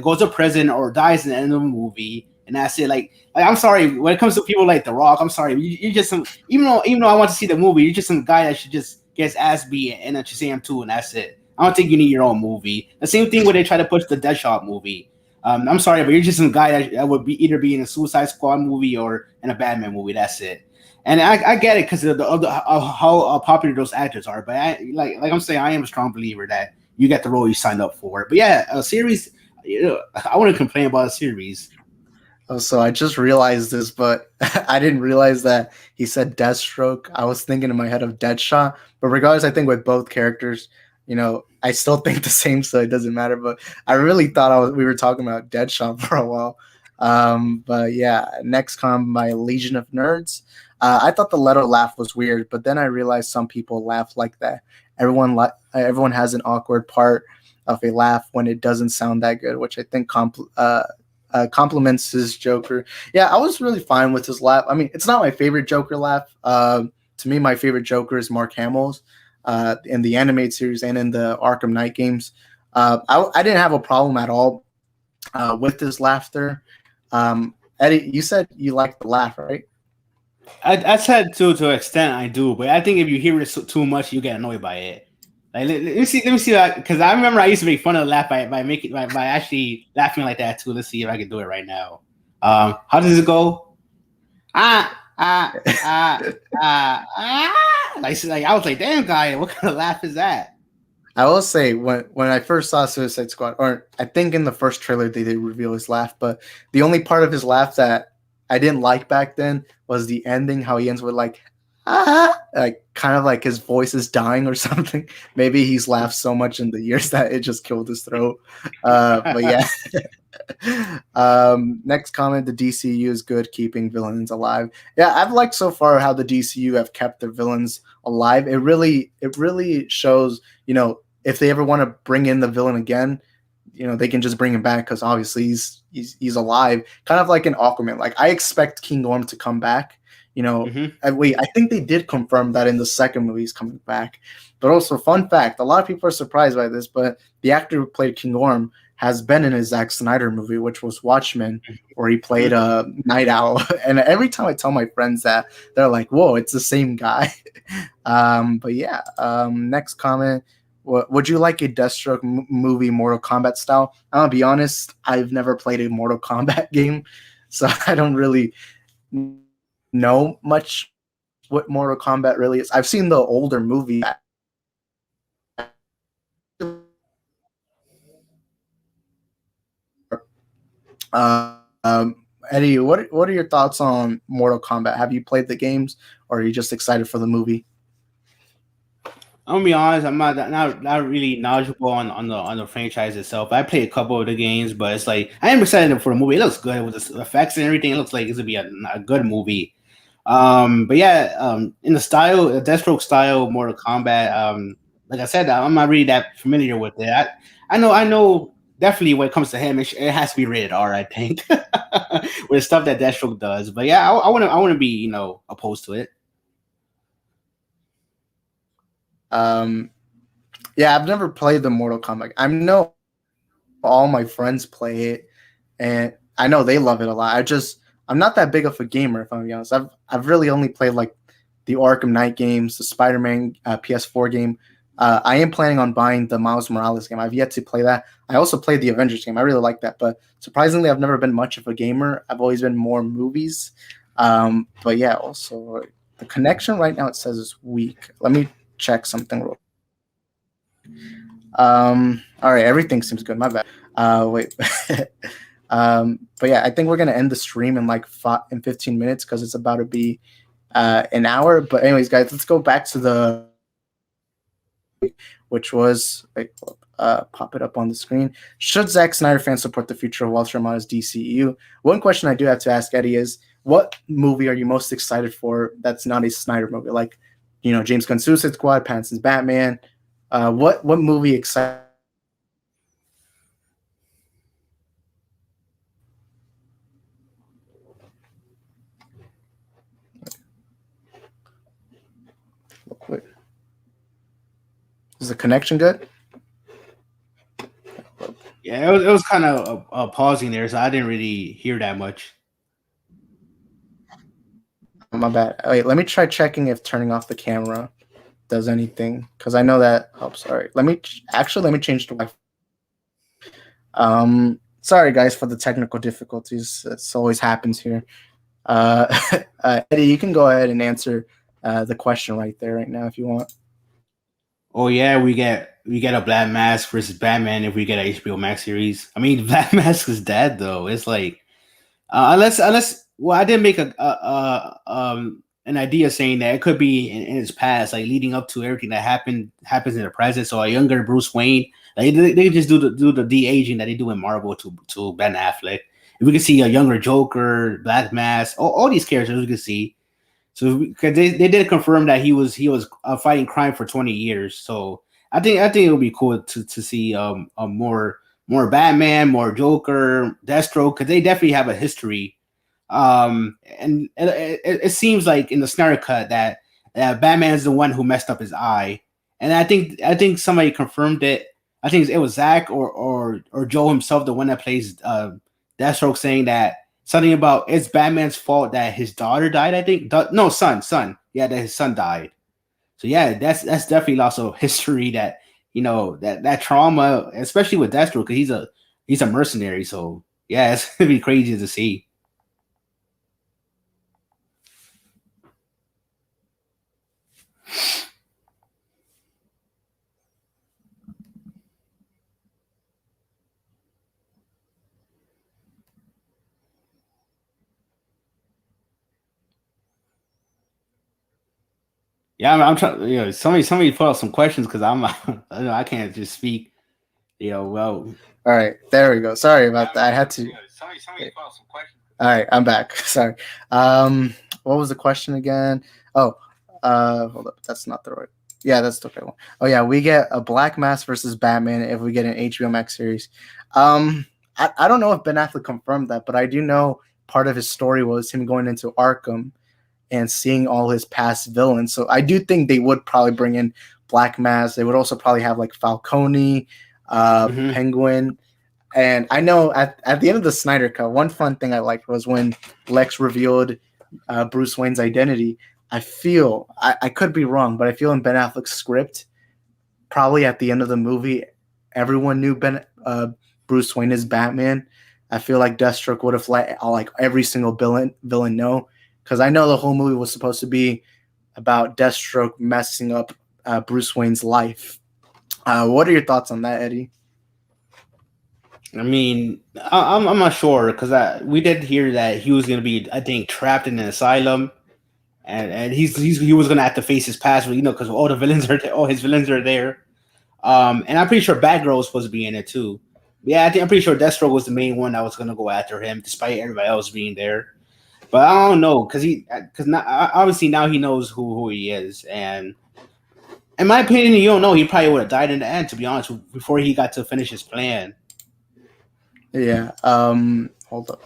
goes to prison or dies at the end of a movie, and that's it. Like I'm sorry, when it comes to people like The Rock, I'm sorry, you're just some. Even though I want to see the movie, you're just some guy that should just get his ass beat and at Shazam 2, and that's it. I don't think you need your own movie. The same thing when they try to push the Deadshot movie. I'm sorry, but you're just some guy that would be either be in a Suicide Squad movie or in a Batman movie. That's it. And I get it because of how popular those actors are. But like I'm saying, I am a strong believer that you get the role you signed up for. But yeah, a series. I wouldn't complain about a series. Oh, so I just realized this, but I didn't realize that he said Deathstroke. I was thinking in my head of Deadshot, but regardless, I think with both characters, I still think the same, so it doesn't matter. But I really thought we were talking about Deadshot for a while. But yeah, next comment by Legion of Nerds. I thought the Leto laugh was weird, but then I realized some people laugh like that. Everyone has an awkward part of a laugh when it doesn't sound that good, which I think compliments his Joker. Yeah, I was really fine with his laugh. I mean, it's not my favorite Joker laugh. To me, my favorite Joker is Mark Hamill's in the animated series and in the Arkham Knight games. I didn't have a problem at all with his laughter. Eddie, you said you liked the laugh, right? I said to an extent I do, but I think if you hear it too much, you get annoyed by it. Like let me see because I remember I used to make fun of the laugh by actually laughing like that too. Let's see if I can do it right now. How does it go? Ah ah ah ah ah. Like I was like, damn guy, what kind of laugh is that? I will say when I first saw Suicide Squad, or I think in the first trailer they did reveal his laugh, but the only part of his laugh that I didn't like back then was the ending, how he ends with like like kind of like his voice is dying or something. Maybe he's laughed so much in the years that it just killed his throat. But yeah. Next comment: the DCU is good keeping villains alive. Yeah, I've liked so far how the DCU have kept their villains alive. It really shows, if they ever want to bring in the villain again, they can just bring him back because obviously he's alive. Kind of like an Aquaman. Like I expect King Orm to come back. I think they did confirm that in the second movie he's coming back. But also, fun fact: a lot of people are surprised by this, but the actor who played King Orm has been in a Zack Snyder movie, which was Watchmen, where he played a Night Owl. And every time I tell my friends that, they're like, "Whoa, it's the same guy." But yeah, next comment. Would you like a Deathstroke movie, Mortal Kombat style? I'm gonna be honest, I've never played a Mortal Kombat game, so I don't really know much what Mortal Kombat really is. I've seen the older movie. Eddie, what are your thoughts on Mortal Kombat? Have you played the games, or are you just excited for the movie? I'm gonna be honest. I'm not really knowledgeable on the franchise itself. I played a couple of the games, but it's like I am excited for the movie. It looks good with the effects and everything. It looks like it's gonna be a good movie. But yeah, in the style, the Deathstroke style, Mortal Kombat. Like I said, I'm not really that familiar with it. I know definitely when it comes to him, it has to be rated R. I think with the stuff that Deathstroke does. But yeah, I wouldn't be opposed to it. Yeah, I've never played the Mortal Kombat. I know all my friends play it, and I know they love it a lot. I'm not that big of a gamer, if I'm being honest. I've really only played like the Arkham Knight games, the Spider-Man PS4 game. I am planning on buying the Miles Morales game. I've yet to play that. I also played the Avengers game. I really like that, but surprisingly, I've never been much of a gamer. I've always been more movies. But yeah, also the connection right now, it says is weak. Let me check something real. All right, everything seems good. My bad. Wait. But yeah, I think we're gonna end the stream in like 15 minutes because it's about to be an hour. But anyways, guys, let's go back to the which was pop it up on the screen. Should Zack Snyder fans support the future of Walter Hamada's DCEU? One question I do have to ask Eddie is, what movie are you most excited for that's not a Snyder movie? Like, James Gunn's Suicide Squad, Pattinson's Batman. What movie excites? Wait. Is the connection good? Yeah, Yeah, it was kind of pausing there, so I didn't really hear that much. My bad. Wait, let me try checking if turning off the camera does anything because I know that helps. All right, let me change the Wi-Fi. Sorry guys for the technical difficulties. This always happens here. Uh, Eddie, you can go ahead and answer the question right there, right now, if you want. Oh yeah, we get a Black Mask versus Batman if we get a HBO Max series. I mean, Black Mask is dead though. It's like unless well, I did make an idea saying that it could be in his past, like leading up to everything that happens in the present. So a younger Bruce Wayne, like they just do the de aging that they do in Marvel to Ben Affleck. If we could see a younger Joker, Black Mask, all these characters we could see. So because they did confirm that he was fighting crime for 20 years. So I think it would be cool to see a more Batman, more Joker, Deathstroke, because they definitely have a history. And it seems like in the Snyder Cut that Batman is the one who messed up his eye, and I think somebody confirmed it. I think it was Zach or Joe himself, the one that plays Deathstroke, saying that something about it's Batman's fault that his daughter died. I think no son, yeah, that his son died. So yeah, that's definitely also history that that trauma, especially with Deathstroke, because he's a mercenary. So yeah, it's gonna be crazy to see. Yeah, I'm trying. Somebody put out some questions because I can't just speak. Well, All right, there we go. Sorry about that. I had to. All right, I'm back. Sorry. What was the question again? Oh, hold up. That's not the right. Yeah, that's the right one. Oh yeah, we get a Black Mass versus Batman if we get an HBO Max series. I don't know if Ben Affleck confirmed that, but I do know part of his story was him going into Arkham and seeing all his past villains. So I do think they would probably bring in Black Mass. They would also probably have like Falcone, mhm. Penguin. And I know at the end of the Snyder Cut, one fun thing I liked was when Lex revealed Bruce Wayne's identity. I could be wrong, but I feel in Ben Affleck's script, probably at the end of the movie, everyone knew Bruce Wayne is Batman. I feel like Deathstroke would have let like every single villain know, because I know the whole movie was supposed to be about Deathstroke messing up Bruce Wayne's life. What are your thoughts on that, Eddie? I mean, I'm not sure because we did hear that he was going to be, I think, trapped in an asylum, and he was going to have to face his past, because all the villains are there, all his villains are there. And I'm pretty sure Batgirl was supposed to be in it too. Yeah, I'm pretty sure Deathstroke was the main one that was going to go after him, despite everybody else being there. But I don't know because obviously now he knows who he is, and in my opinion, you don't know. He probably would have died in the end, to be honest, before he got to finish his plan. Yeah. Hold up.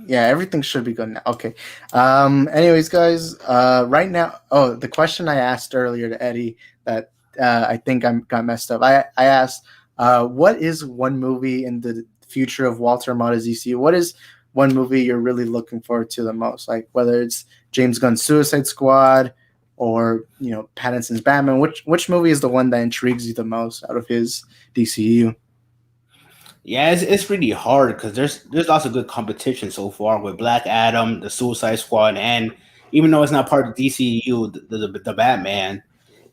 Yeah, everything should be good now. Okay. Anyways, guys, right now, the question I asked earlier to Eddie that I think I got messed up. I asked, what is one movie in the future of Walter Hamada's DCU? What is one movie you're really looking forward to the most? Like whether it's James Gunn's Suicide Squad or Pattinson's Batman. Which movie is the one that intrigues you the most out of his DCU? Yeah, it's really hard because there's lots of good competition so far with Black Adam, the Suicide Squad, and even though it's not part of DCEU, the Batman.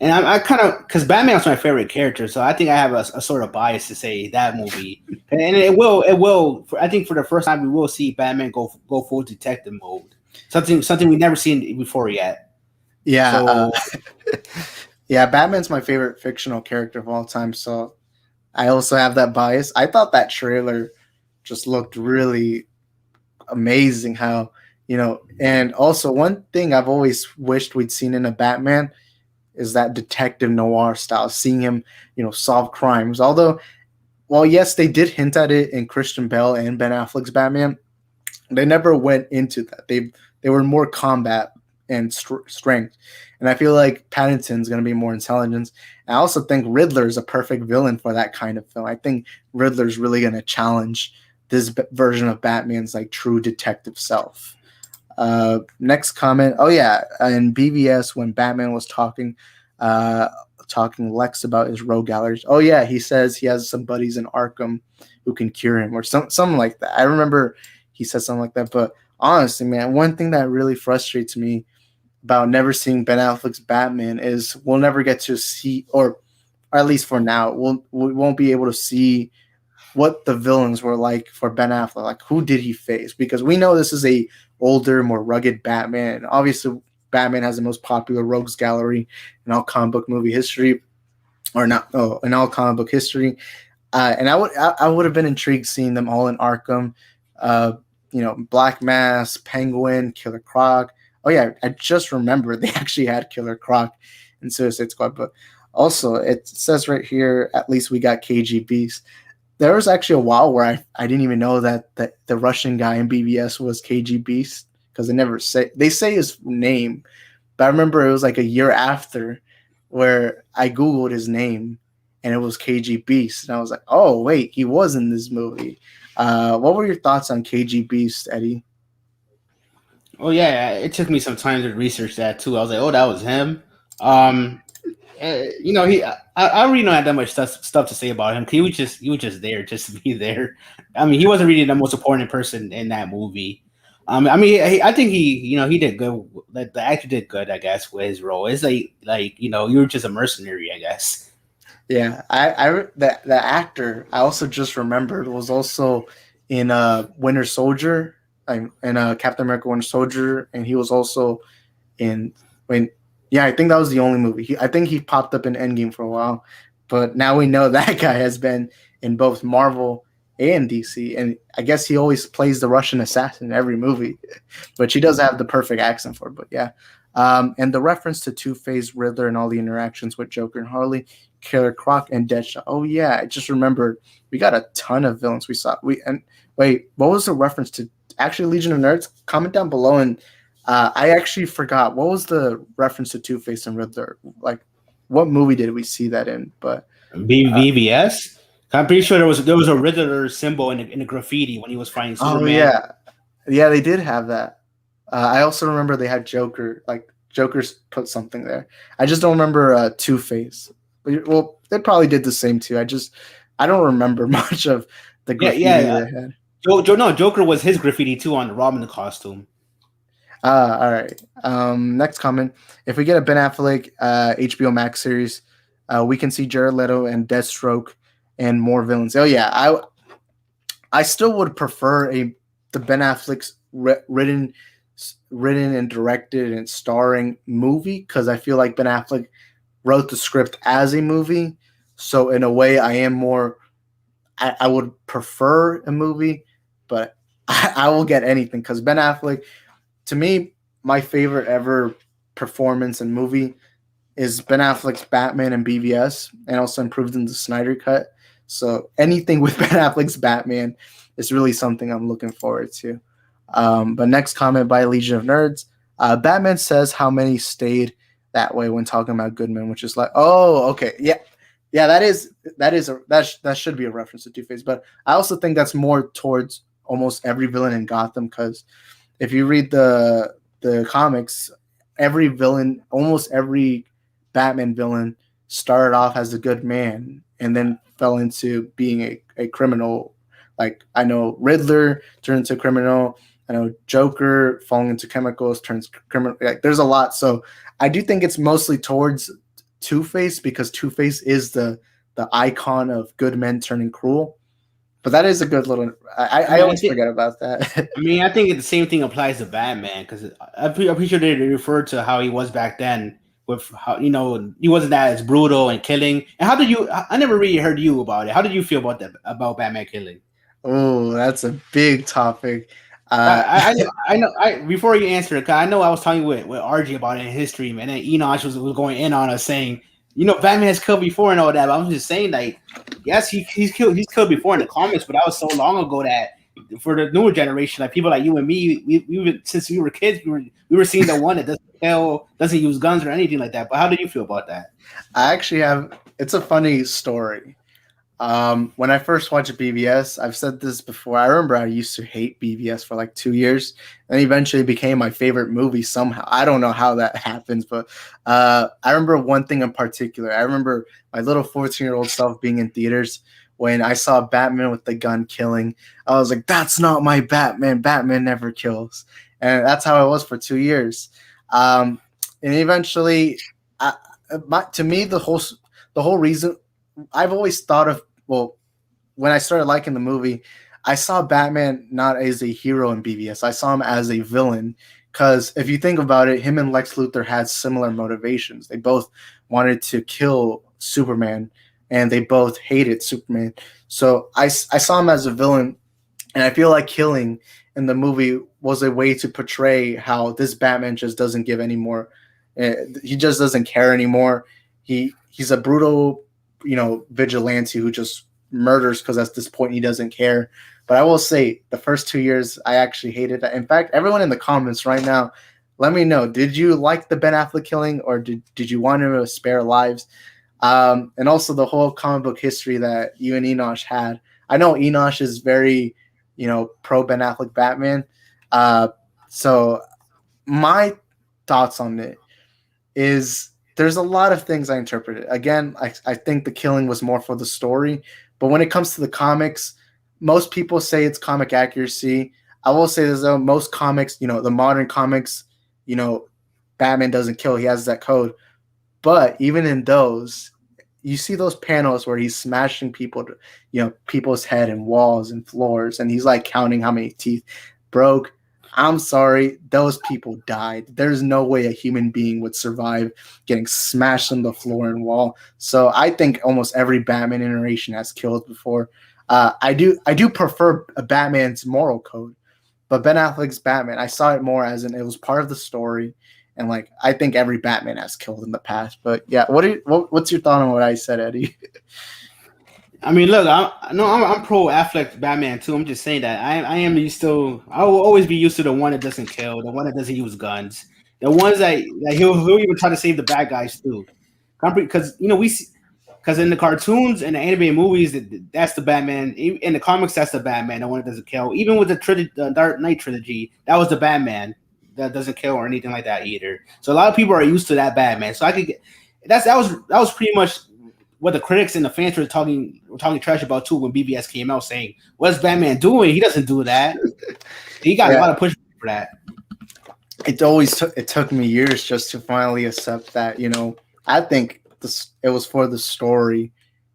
And I kind of because Batman's my favorite character, so I think I have a sort of bias to say that movie. And it will. I think for the first time we will see Batman go full detective mode, something we've never seen before yet. Yeah, So yeah, Batman's my favorite fictional character of all time. So I also have that bias. I thought that trailer just looked really amazing. And also one thing I've always wished we'd seen in a Batman is that detective noir style, seeing him, solve crimes. Although, well, yes, they did hint at it in Christian Bale and Ben Affleck's Batman. They never went into that. They were more combat. and strength. And I feel like Paddington's going to be more intelligence. And I also think Riddler is a perfect villain for that kind of film. I think Riddler's really going to challenge this version of Batman's like true detective self. Next comment. Oh yeah, in BVS when Batman was talking Lex about his rogue allergies. Oh yeah, he says he has some buddies in Arkham who can cure him or something like that. I remember he said something like that. But honestly, man, one thing that really frustrates me about never seeing Ben Affleck's Batman is we'll never get to see, or at least for now, we won't be able to see what the villains were like for Ben Affleck. Like, who did he face? Because we know this is a older, more rugged Batman. And obviously, Batman has the most popular rogues gallery in all comic book movie history, or not? Oh, in all comic book history. And I would have been intrigued seeing them all in Arkham. Black Mask, Penguin, Killer Croc. Oh yeah, I just remembered they actually had Killer Croc in Suicide Squad. But also, it says right here, at least we got KG Beast. There was actually a while where I didn't even know that the Russian guy in BBS was KG Beast because they say his name, but I remember it was like a year after where I Googled his name and it was KG Beast. And I was like, oh, wait, he was in this movie. What were your thoughts on KG Beast, Eddie? Oh, yeah, it took me some time to research that, too. I was like, oh, that was him. I really don't have that much stuff to say about him. He was just there, just to be there. I mean, he wasn't really the most important person in that movie. I think he did good. The actor did good, I guess, with his role. It's like you were just a mercenary, I guess. Yeah, the actor I also just remembered was also in Winter Soldier, in Captain America Winter Soldier, and he was also in I think that was the only movie. I think he popped up in Endgame for a while, but now we know that guy has been in both Marvel and DC, and I guess he always plays the Russian assassin in every movie, but she does have the perfect accent for it. But yeah, and the reference to Two-Face, Riddler, and all the interactions with Joker and Harley, Killer Croc, and Deadshot. Oh yeah, I just remembered we got a ton of villains we saw. Wait, what was the reference to? Actually, Legion of Nerds. Comment down below, and I actually forgot what was the reference to Two-Face and Riddler. Like, what movie did we see that in? But BVS. I'm pretty sure there was a Riddler symbol in the graffiti when he was fighting Superman. Oh yeah, they did have that. I also remember they had Joker. Like Joker's put something there. I just don't remember Two-Face. Well, they probably did the same too. I don't remember much of the graffiti they had. Joker was his graffiti too on the Robin the costume. All right. Next comment. If we get a Ben Affleck HBO Max series, we can see Jared Leto and Deathstroke and more villains. Oh yeah, I still would prefer the Ben Affleck's written and directed and starring movie because I feel like Ben Affleck wrote the script as a movie. So in a way, I am more. I would prefer a movie, but I will get anything because Ben Affleck. To me, my favorite ever performance in movie is Ben Affleck's Batman and BVS, and also improved in the Snyder Cut. So anything with Ben Affleck's Batman is really something I'm looking forward to. But next comment by Legion of Nerds. Batman says how many stayed that way when talking about Goodman, which is like, oh, okay. Yeah, that should be a reference to Two-Face. But I also think that's more towards almost every villain in Gotham because if you read the comics, almost every Batman villain started off as a good man and then fell into being a criminal. Like I know Riddler turned into a criminal. I know Joker falling into chemicals turns criminal. Like there's a lot. So I do think it's mostly towards Two-Face because Two-Face is the icon of good men turning cruel. But that is a good little. I always forget about that. I mean, I think the same thing applies to Batman because I'm pretty sure they referred to how he was back then with how he wasn't that as brutal and killing. And how did you? I never really heard you about it. How did you feel about that about Batman killing? Oh, that's a big topic. I know. Before you answer it, cause I know I was talking with RJ about it in his stream, and then Enosh was going in on us saying, Batman has killed before and all that. But I'm just saying, like, yes, he's killed before in the comics, but that was so long ago that for the newer generation, like people like you and me, since we were kids, we were seeing the one that doesn't kill, doesn't use guns or anything like that. But how do you feel about that? I actually have. It's a funny story. When I first watched BVS, I've said this before. I remember I used to hate BVS for like 2 years, and eventually became my favorite movie somehow. I don't know how that happens, but I remember one thing in particular. I remember my little 14-year-old self being in theaters when I saw Batman with the gun killing. I was like, "That's not my Batman. Batman never kills," and that's how it was for 2 years. And eventually, to me, the whole reason I've always thought of, well, when I started liking the movie, I saw Batman not as a hero in BVS. I saw him as a villain because if you think about it, him and Lex Luthor had similar motivations. They both wanted to kill Superman and they both hated Superman. So I saw him as a villain, and I feel like killing in the movie was a way to portray how this Batman just doesn't give any more. He just doesn't care anymore. He's a brutal, vigilante who just murders because at this point he doesn't care. But I will say the first 2 years I actually hated that. In fact, everyone in the comments right now, let me know, did you like the Ben Affleck killing, or did you want him to spare lives? And also the whole comic book history that you and Enosh had. I know Enosh is very, pro Ben Affleck Batman. So my thoughts on it is there's a lot of things I interpreted. Again, I think the killing was more for the story. But when it comes to the comics, most people say it's comic accuracy. I will say this, though, most comics, the modern comics, Batman doesn't kill. He has that code. But even in those, you see those panels where he's smashing people, people's head and walls and floors, and he's like counting how many teeth broke. I'm sorry, those people died. There's no way a human being would survive getting smashed on the floor and wall. So I think almost every Batman iteration has killed before. I do prefer a Batman's moral code, but Ben Affleck's Batman, I saw it more as it was part of the story, and like I think every Batman has killed in the past. But yeah, what's your thought on what I said, Eddie? I mean, look, I'm pro Affleck Batman too. I'm just saying that I am used to. I will always be used to the one that doesn't kill, the one that doesn't use guns, the ones that he'll even try to save the bad guys too. Because we see, because in the cartoons and the animated movies, that's the Batman. In the comics, that's the Batman, the one that doesn't kill. Even with the Dark Knight trilogy, that was the Batman that doesn't kill or anything like that either. So a lot of people are used to that Batman. So I could get that was pretty much what the critics and the fans were talking trash about too when BVS came out, saying, "What's Batman doing? He doesn't do that." He got a lot of pushback for that. It took me years just to finally accept that. I think it was for the story,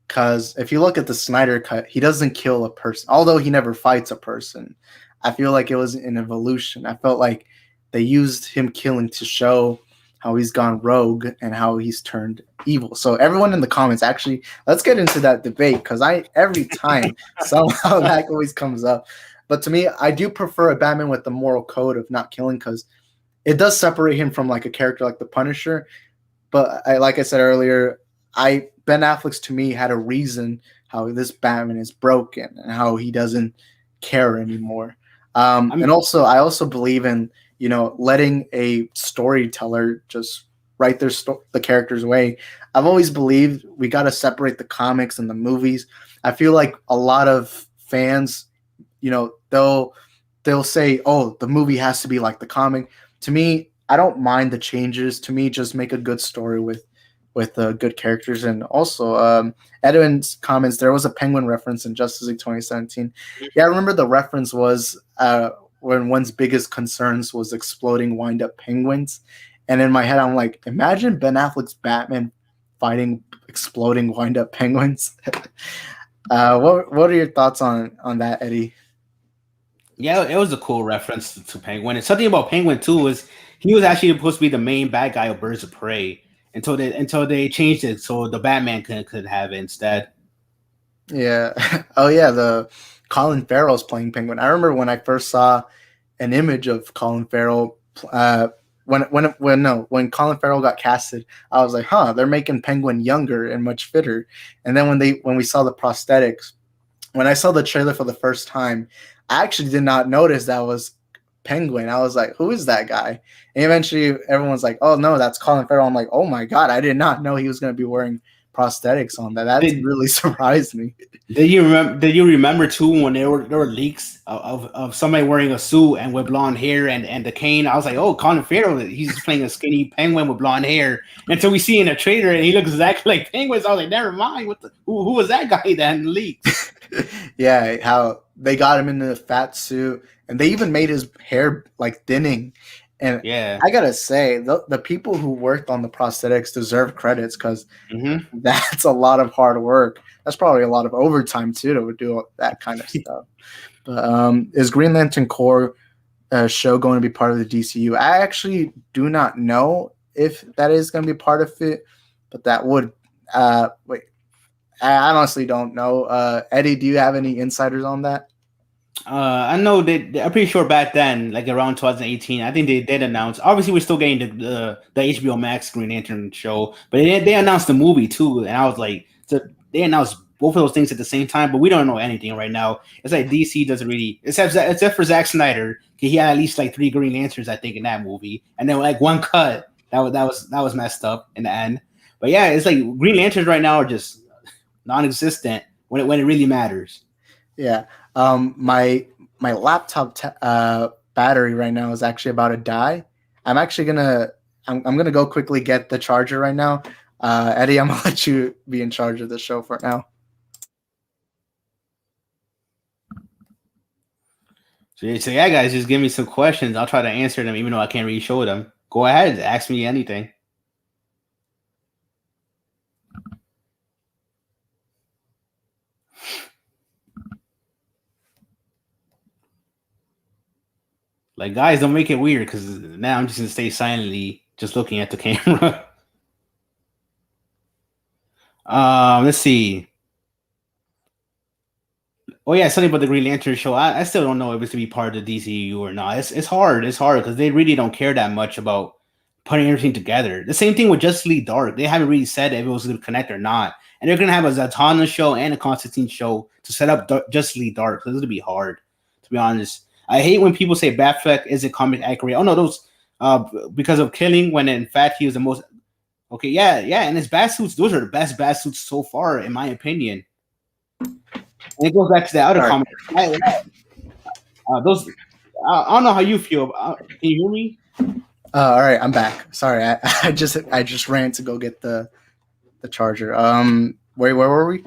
because if you look at the Snyder Cut, he doesn't kill a person, although he never fights a person. I feel like it was an evolution. I felt like they used him killing to show how he's gone rogue and how he's turned evil. So everyone in the comments, actually, let's get into that debate, because every time somehow that always comes up. But to me, I do prefer a Batman with the moral code of not killing, because it does separate him from like a character like the Punisher. But like I said earlier, Ben Affleck's to me had a reason how this Batman is broken and how he doesn't care anymore. And also, I also believe in letting a storyteller just write the character's way. I've always believed we got to separate the comics and the movies. I feel like a lot of fans, they'll say, "Oh, the movie has to be like the comic." To me, I don't mind the changes. To me, just make a good story with good characters. And also, Edwin's comments, there was a Penguin reference in Justice League 2017. Yeah, I remember the reference was when one's biggest concerns was exploding wind-up penguins. And in my head, I'm like, imagine Ben Affleck's Batman fighting exploding wind-up penguins. What are your thoughts on that, Eddie? Yeah, it was a cool reference to Penguin. And something about Penguin too is he was actually supposed to be the main bad guy of Birds of Prey until they changed it so the Batman could have it instead. Yeah. Oh yeah, the Colin Farrell's playing Penguin. I remember when I first saw an image of Colin Farrell when Colin Farrell got casted, I was like, "Huh, they're making Penguin younger and much fitter." And then when we saw the prosthetics, when I saw the trailer for the first time, I actually did not notice that was Penguin. I was like, who is that guy? And eventually everyone's like, oh no, that's Colin Farrell. I'm like, oh my God, I did not know he was going to be wearing prosthetics on that. That Did, really surprised me. Did you remember too when there were leaks of somebody wearing a suit and with blonde hair and the cane? I was like, oh, Colin Farrell, he's playing a skinny penguin with blonde hair. Until we see in a trailer and he looks exactly like penguins. I was like, never mind. Who was that guy that in the leaks? Yeah, how they got him in the fat suit, and they even made his hair like thinning. And Yeah. I gotta say, the people who worked on the prosthetics deserve credits because that's a lot of hard work. That's probably a lot of overtime too to do that kind of stuff. But is Green Lantern Corps show going to be part of the DCU? I actually do not know if that is going to be part of it, but that would. Wait, I honestly don't know. Eddie, do you have any insiders on that? I know that I'm pretty sure back then, like around 2018, I think they did announce. Obviously, we're still getting the HBO Max Green Lantern show, but they announced the movie too, and I was like, so they announced both of those things at the same time, but we don't know anything right now. It's like DC doesn't really, except for Zack Snyder, he had at least like 3 Green Lanterns, I think, in that movie, and then like one cut that was messed up in the end. But yeah, it's like Green Lanterns right now are just non-existent when it really matters. Yeah. My laptop battery right now is actually about to die. I'm actually I'm gonna go quickly get the charger right now. Eddie, I'm gonna let you be in charge of the show for now. So yeah, guys, just give me some questions. I'll try to answer them, even though I can't really show them. Go ahead, ask me anything. Like, guys, don't make it weird because now I'm just gonna stay silently, just looking at the camera. Let's see. Oh yeah, something about the Green Lantern show. I still don't know if it's to be part of the DCEU or not. It's hard. It's hard because they really don't care that much about putting everything together. The same thing with Justice League Dark. They haven't really said if it was going to connect or not. And they're going to have a Zatanna show and a Constantine show to set up Justice League Dark. So it's going to be hard, to be honest. I hate when people say Batfleck isn't comic accurate. Oh no, those because of killing when in fact he was the most. Okay, yeah, and his bat suits. Those are the best bat suits so far, in my opinion. And it goes back to the other comment. Those, I don't know how you feel. Can you hear me? All right, I'm back. Sorry, I just ran to go get the charger. Where were we?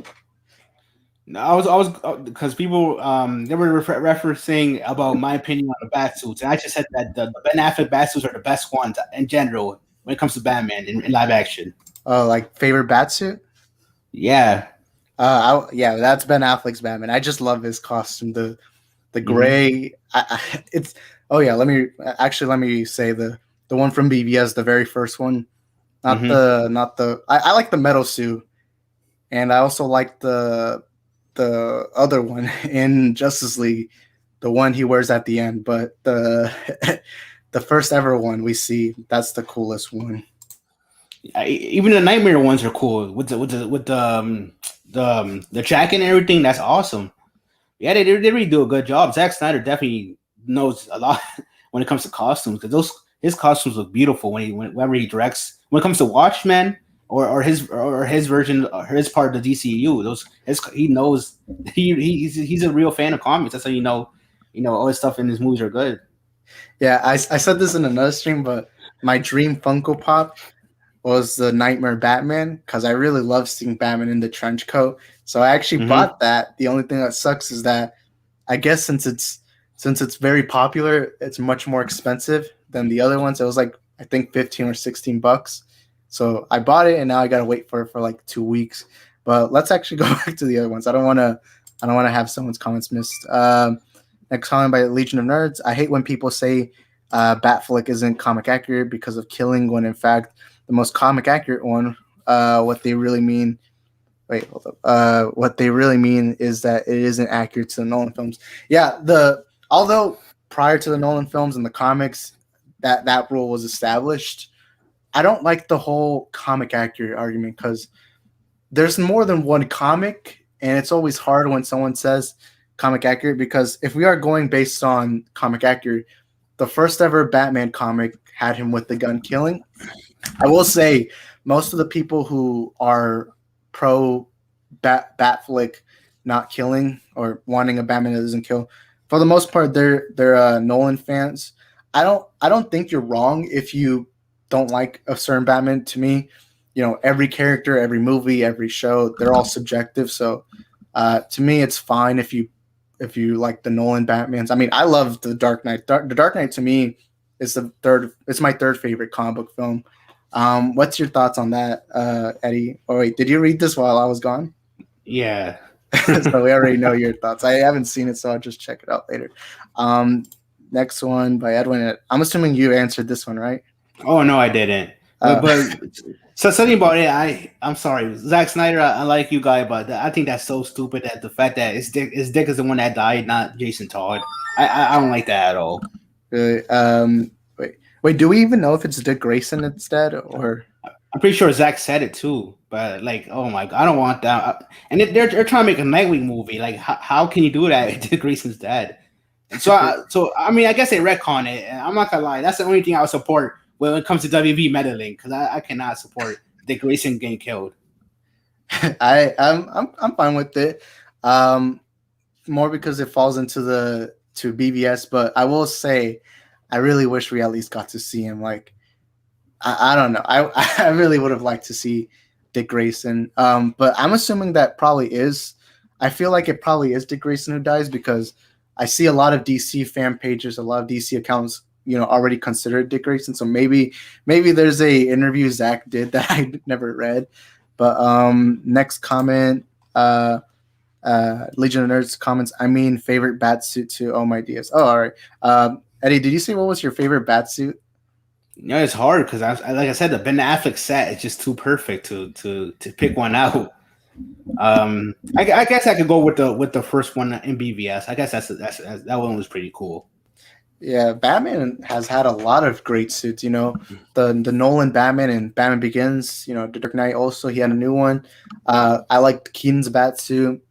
No, I was because people they were referencing about my opinion on the bat suits, and I just said that the Ben Affleck bat suits are the best ones in general when it comes to Batman in live action. Oh, like favorite bat suit? Yeah. Yeah, that's Ben Affleck's Batman. I just love his costume. The gray. It's let me say the one from BVS, the very first one, not the. I like the metal suit, and I also like the other one in Justice League, the one he wears at the end. But the the first ever one we see, that's the coolest one. Even the Nightmare ones are cool with the jacket and everything. That's awesome. Yeah, they really do a good job. Zack Snyder definitely knows a lot when it comes to costumes because his costumes look beautiful whenever he directs. When it comes to Watchmen or his version or his part of the DCEU, he knows he's a real fan of comics. That's how you know all his stuff in his movies are good. Yeah, I said this in another stream, but my dream Funko Pop was the Nightmare Batman because I really love seeing Batman in the trench coat. So I actually bought that. The only thing that sucks is that I guess since it's very popular, it's much more expensive than the other ones. It was like I think $15 or $16. So I bought it and now I gotta wait for it for like 2 weeks. But let's actually go back to the other ones. I don't wanna have someone's comments missed. Next comment by Legion of Nerds. I hate when people say Batfleck isn't comic accurate because of killing when in fact the most comic accurate one, what they really mean is that it isn't accurate to the Nolan films. Yeah, although prior to the Nolan films and the comics, that rule was established. I don't like the whole comic accurate argument because there's more than one comic, and it's always hard when someone says comic accurate, because if we are going based on comic accurate, the first ever Batman comic had him with the gun killing. I will say most of the people who are pro Batflick not killing or wanting a Batman that doesn't kill, for the most part, they're Nolan fans. I don't think you're wrong if you don't like a certain Batman. To me, every character, every movie, every show, they're all subjective. So to me, it's fine if you like the Nolan Batmans. I mean, I love the Dark Knight. The Dark Knight to me is it's my third favorite comic book film. What's your thoughts on that, Eddie? Oh wait, did you read this while I was gone? Yeah. So we already know your thoughts. I haven't seen it, so I'll just check it out later. Next one by Edwin. I'm assuming you answered this one, right? Oh no, I didn't. But so something about it. I'm sorry, Zack Snyder. I like you, guy, but I think that's so stupid that the fact that his dick is the one that died, not Jason Todd. I don't like that at all. Really? Wait. Do we even know if it's Dick Grayson instead, or? I'm pretty sure Zack said it too, but like, oh my god, I don't want that. And they're trying to make a Nightwing movie. Like, how can you do that if Dick Grayson's dead? So I mean, I guess they retcon it. And I'm not gonna lie, that's the only thing I would support when it comes to WB meddling, because I cannot support Dick Grayson getting killed. I'm fine with it. More because it falls into to BVS, but I will say, I really wish we at least got to see him. Like, I don't know. I really would have liked to see Dick Grayson. But I'm assuming that probably is. I feel like it probably is Dick Grayson who dies, because I see a lot of DC fan pages, a lot of DC accounts, already considered Dick Grayson. So maybe there's a interview Zach did that I never read. But next comment, Legion of Nerds comments. I mean, favorite bat suit too. Oh my Diaz. Oh, all right. Eddie, did you say what was your favorite bat suit? No, it's hard because like I said, the Ben Affleck set is just too perfect to pick one out. I guess I could go with the first one in BVS. I guess that one was pretty cool. Yeah, Batman has had a lot of great suits. The Nolan Batman and Batman Begins. The Dark Knight also, he had a new one. I like Keaton's bat suit,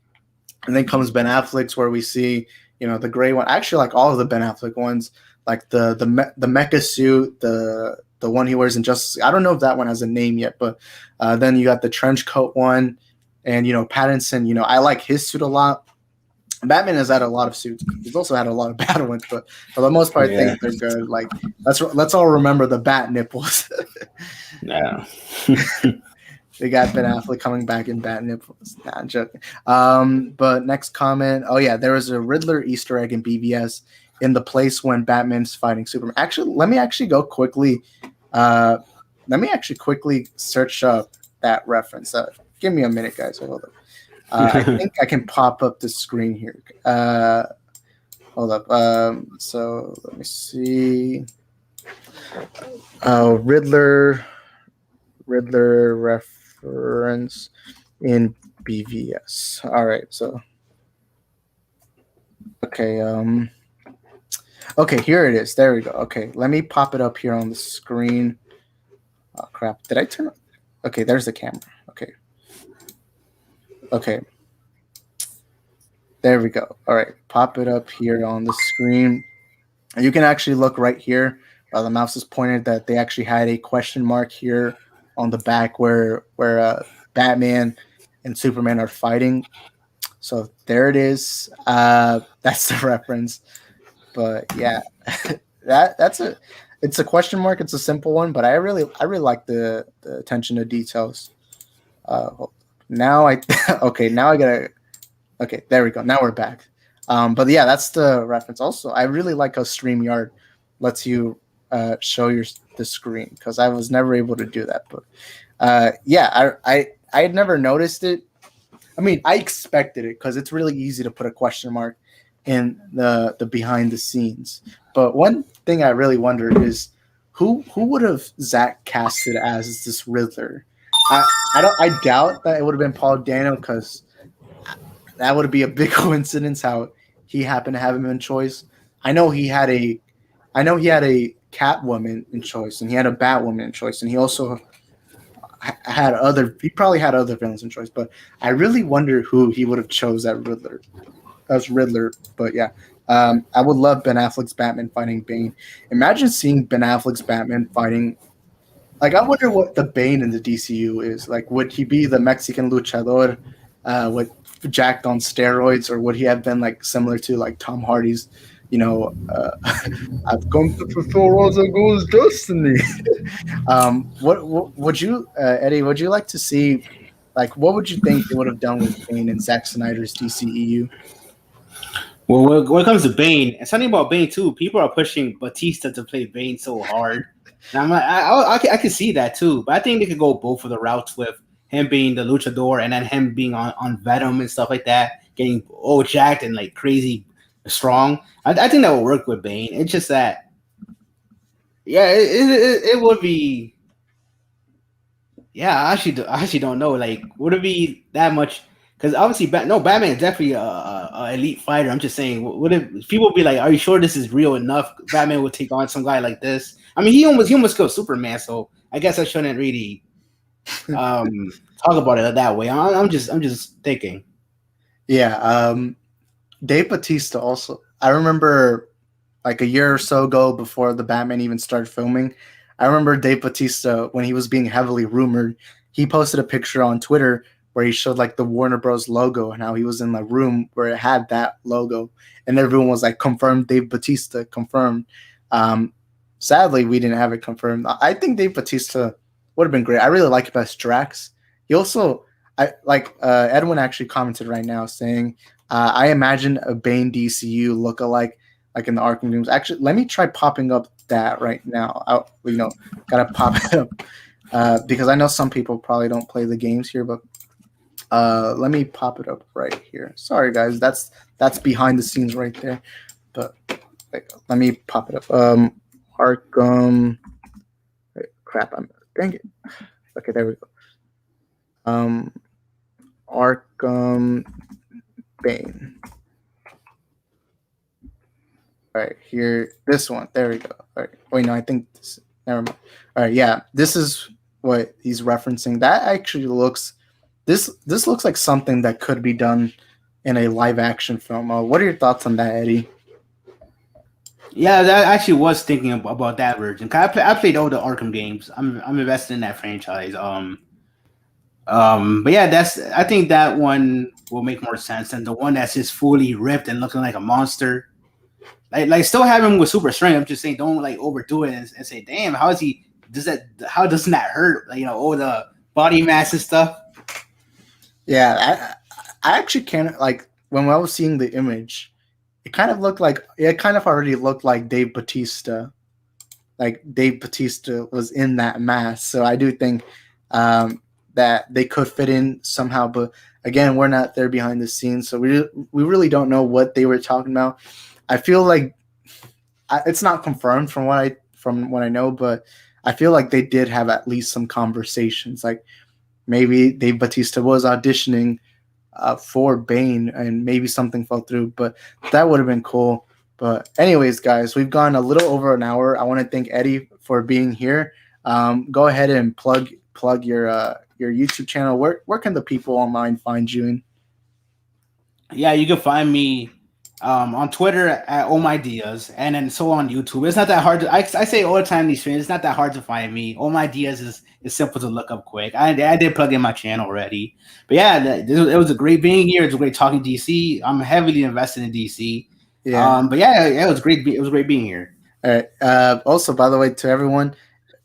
and then comes Ben Affleck's, where we see the gray one. I actually like all of the Ben Affleck ones. Like the mecha suit, the one he wears in Justice. I don't know if that one has a name yet, but then you got the trench coat one, and Pattinson. I like his suit a lot. Batman has had a lot of suits. He's also had a lot of bad ones, but for the most part, I think they're good. Like let's all remember the bat nipples. Yeah. They got Ben Affleck coming back in bat nipples. Nah, I'm joking. But next comment. Oh yeah, there was a Riddler Easter egg in BVS. In the place when Batman's fighting Superman. Actually, let me go quickly. Let me quickly search up that reference. Give me a minute, guys. Hold up. I think I can pop up the screen here. Hold up. So let me see. Riddler reference in BVS. All right. So okay. Okay, here it is. There we go. Okay, let me pop it up here on the screen. Oh, crap. Did I turn it? Okay, there's the camera. Okay. There we go. All right, pop it up here on the screen. You can actually look right here. The mouse is pointed that they actually had a question mark here on the back where Batman and Superman are fighting. So there it is. That's the reference. But yeah, it's a question mark. It's a simple one, but I really like the attention to details. Now I gotta. Okay, there we go. Now we're back. But yeah, that's the reference. Also, I really like how StreamYard lets you show the screen, because I was never able to do that. But yeah, I had never noticed it. I mean, I expected it because it's really easy to put a question mark in the behind the scenes. But one thing I really wonder is who would have Zach casted as this Riddler? I doubt that it would have been Paul Dano, because that would be a big coincidence how he happened to have him in choice. I know he had a Catwoman in choice, and he had a Batwoman in choice, and he also he probably had other villains in choice, but I really wonder who he would have chose as Riddler. But yeah, I would love Ben Affleck's Batman fighting Bane. Imagine seeing Ben Affleck's Batman fighting. Like, I wonder what the Bane in the DCU is. Like, would he be the Mexican luchador, with jacked on steroids, or would he have been like similar to like Tom Hardy's, I've come to fulfill Ra's al Ghul's destiny. What would you, Eddie? Would you like to see? Like, what would you think they would have done with Bane in Zack Snyder's DCEU? Well, when it comes to Bane, and something about Bane too, people are pushing Batista to play Bane so hard. And I'm like, I can see that too, but I think they could go both of the routes with him being the luchador and then him being on Venom and stuff like that, getting all jacked and like crazy strong. I think that will work with Bane. It's just that, yeah, it would be. Yeah, I actually don't know. Like, would it be that much? Because obviously, Batman is definitely a elite fighter. I'm just saying, would it? People would be like, "Are you sure this is real enough?" Batman would take on some guy like this. I mean, he almost killed Superman, so I guess I shouldn't really talk about it that way. I'm just thinking. Yeah, Dave Bautista also. I remember like a year or so ago, before the Batman even started filming, I remember Dave Bautista, when he was being heavily rumored, he posted a picture on Twitter where he showed like the Warner Bros. Logo and how he was in the room where it had that logo, and everyone was like, "Confirmed, Dave Bautista, confirmed." Sadly, we didn't have it confirmed. I think Dave Bautista would have been great. I really like him as Drax. He also, Edwin actually commented right now saying, "I imagine a Bane DCU look-alike, like in the Arkham games." Actually, let me try popping up that right now. Gotta pop it up because I know some people probably don't play the games here, but let me pop it up right here. Sorry, guys, that's behind the scenes right there. But let me pop it up. Arkham. Wait, crap! Dang it. Okay, there we go. Arkham Bane. All right, here, this one. There we go. All right. Wait, no, I think this. Never mind. All right, yeah, this is what he's referencing. That actually looks. This looks like something that could be done in a live action film. What are your thoughts on that, Eddie? Yeah, that actually was thinking about that version. I played all the Arkham games. I'm invested in that franchise. But yeah, I think that one will make more sense than the one that's just fully ripped and looking like a monster. Like still have him with super strength. I'm just saying, don't like overdo it and say, damn, how doesn't that hurt? Like, all the body mass and stuff. Yeah, I actually can't, like, when I was seeing the image, it kind of already looked like Dave Bautista. Like Dave Bautista was in that mask. So I do think that they could fit in somehow, but again, we're not there behind the scenes, so we really don't know what they were talking about. I feel like it's not confirmed from what I know, but I feel like they did have at least some conversations. Like maybe Dave Bautista was auditioning for Bane, and maybe something fell through. But that would have been cool. But anyways, guys, we've gone a little over an hour. I want to thank Eddie for being here. Go ahead and plug your YouTube channel. Where can the people online find you in? Yeah, you can find me on Twitter at Oh My Diaz, and then so on YouTube. It's not that hard to. I say all the time in these streams, it's not that hard to find me. Oh My Diaz is simple to look up quick. I did plug in my channel already, but yeah, it was a great being here. It was great talking DC. I'm heavily invested in DC. Yeah. But yeah, it was great. It was great being here. All right. Also, by the way, to everyone,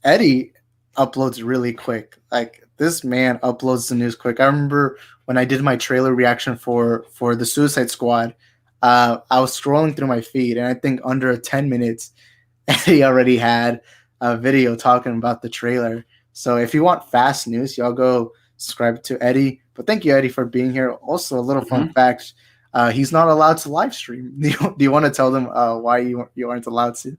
Eddie uploads really quick. Like, this man uploads the news quick. I remember when I did my trailer reaction for the Suicide Squad. I was scrolling through my feed, and I think under 10 minutes, Eddie already had a video talking about the trailer. So if you want fast news, y'all go subscribe to Eddie. But thank you, Eddie, for being here. Also, a little fun fact: he's not allowed to live stream. Do you want to tell them why you aren't allowed to?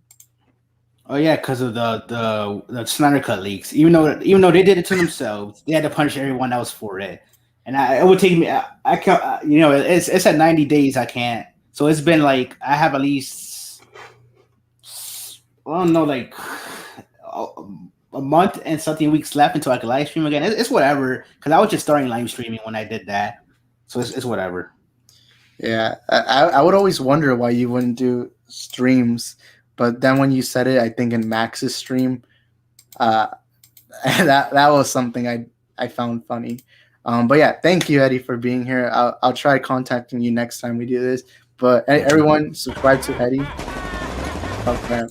Oh yeah, because of the Snyder Cut leaks. Even though they did it to themselves, they had to punish everyone else for it. And it would take me. I can't. It's at 90 days. I can't. So it's been like I have at least. I don't know, like a month and something weeks left until I could live stream again. It's whatever, because I was just starting live streaming when I did that, so it's whatever. Yeah, I would always wonder why you wouldn't do streams, but then when you said it, I think in Max's stream, that was something I found funny. But yeah, thank you, Eddie, for being here. I'll try contacting you next time we do this. But everyone, subscribe to Eddie. Oh crap!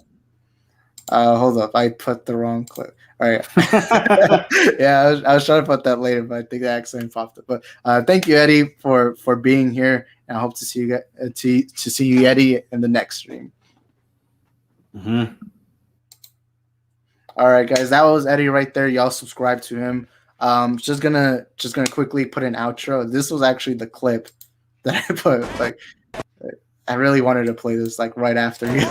Hold up, I put the wrong clip. All right. Yeah, I was trying to put that later, but I think the accident popped up. But thank you, Eddie, for being here. And I hope to see you to see you, Eddie, in the next stream. Mm-hmm. All right, guys, that was Eddie right there. Y'all subscribe to him. Just gonna quickly put an outro. This was actually the clip that I put. Like, I really wanted to play this like right after you.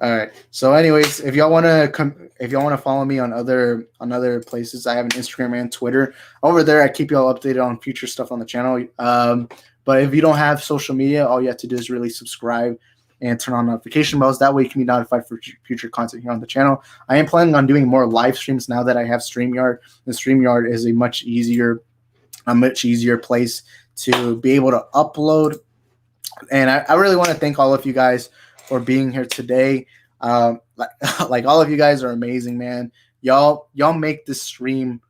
All right. So, anyways, if y'all want to follow me on other places, I have an Instagram and Twitter. Over there, I keep y'all updated on future stuff on the channel. But if you don't have social media, all you have to do is really subscribe and turn on notification bells. That way, you can be notified for future content here on the channel. I am planning on doing more live streams now that I have StreamYard. The StreamYard is a much easier place to be able to upload. And I really want to thank all of you guys for being here today. Like all of you guys are amazing, man. Y'all make this stream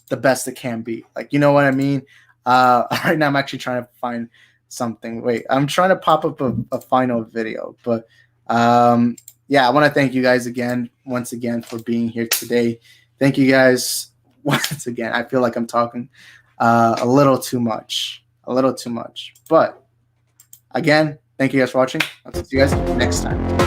the best it can be. Like, you know what I mean? Right now I'm actually trying to find something. Wait, I'm trying to pop up a final video. But yeah, I want to thank you guys once again for being here today. Thank you guys once again. I feel like I'm talking a little too much. But again, thank you guys for watching. I'll see you guys next time.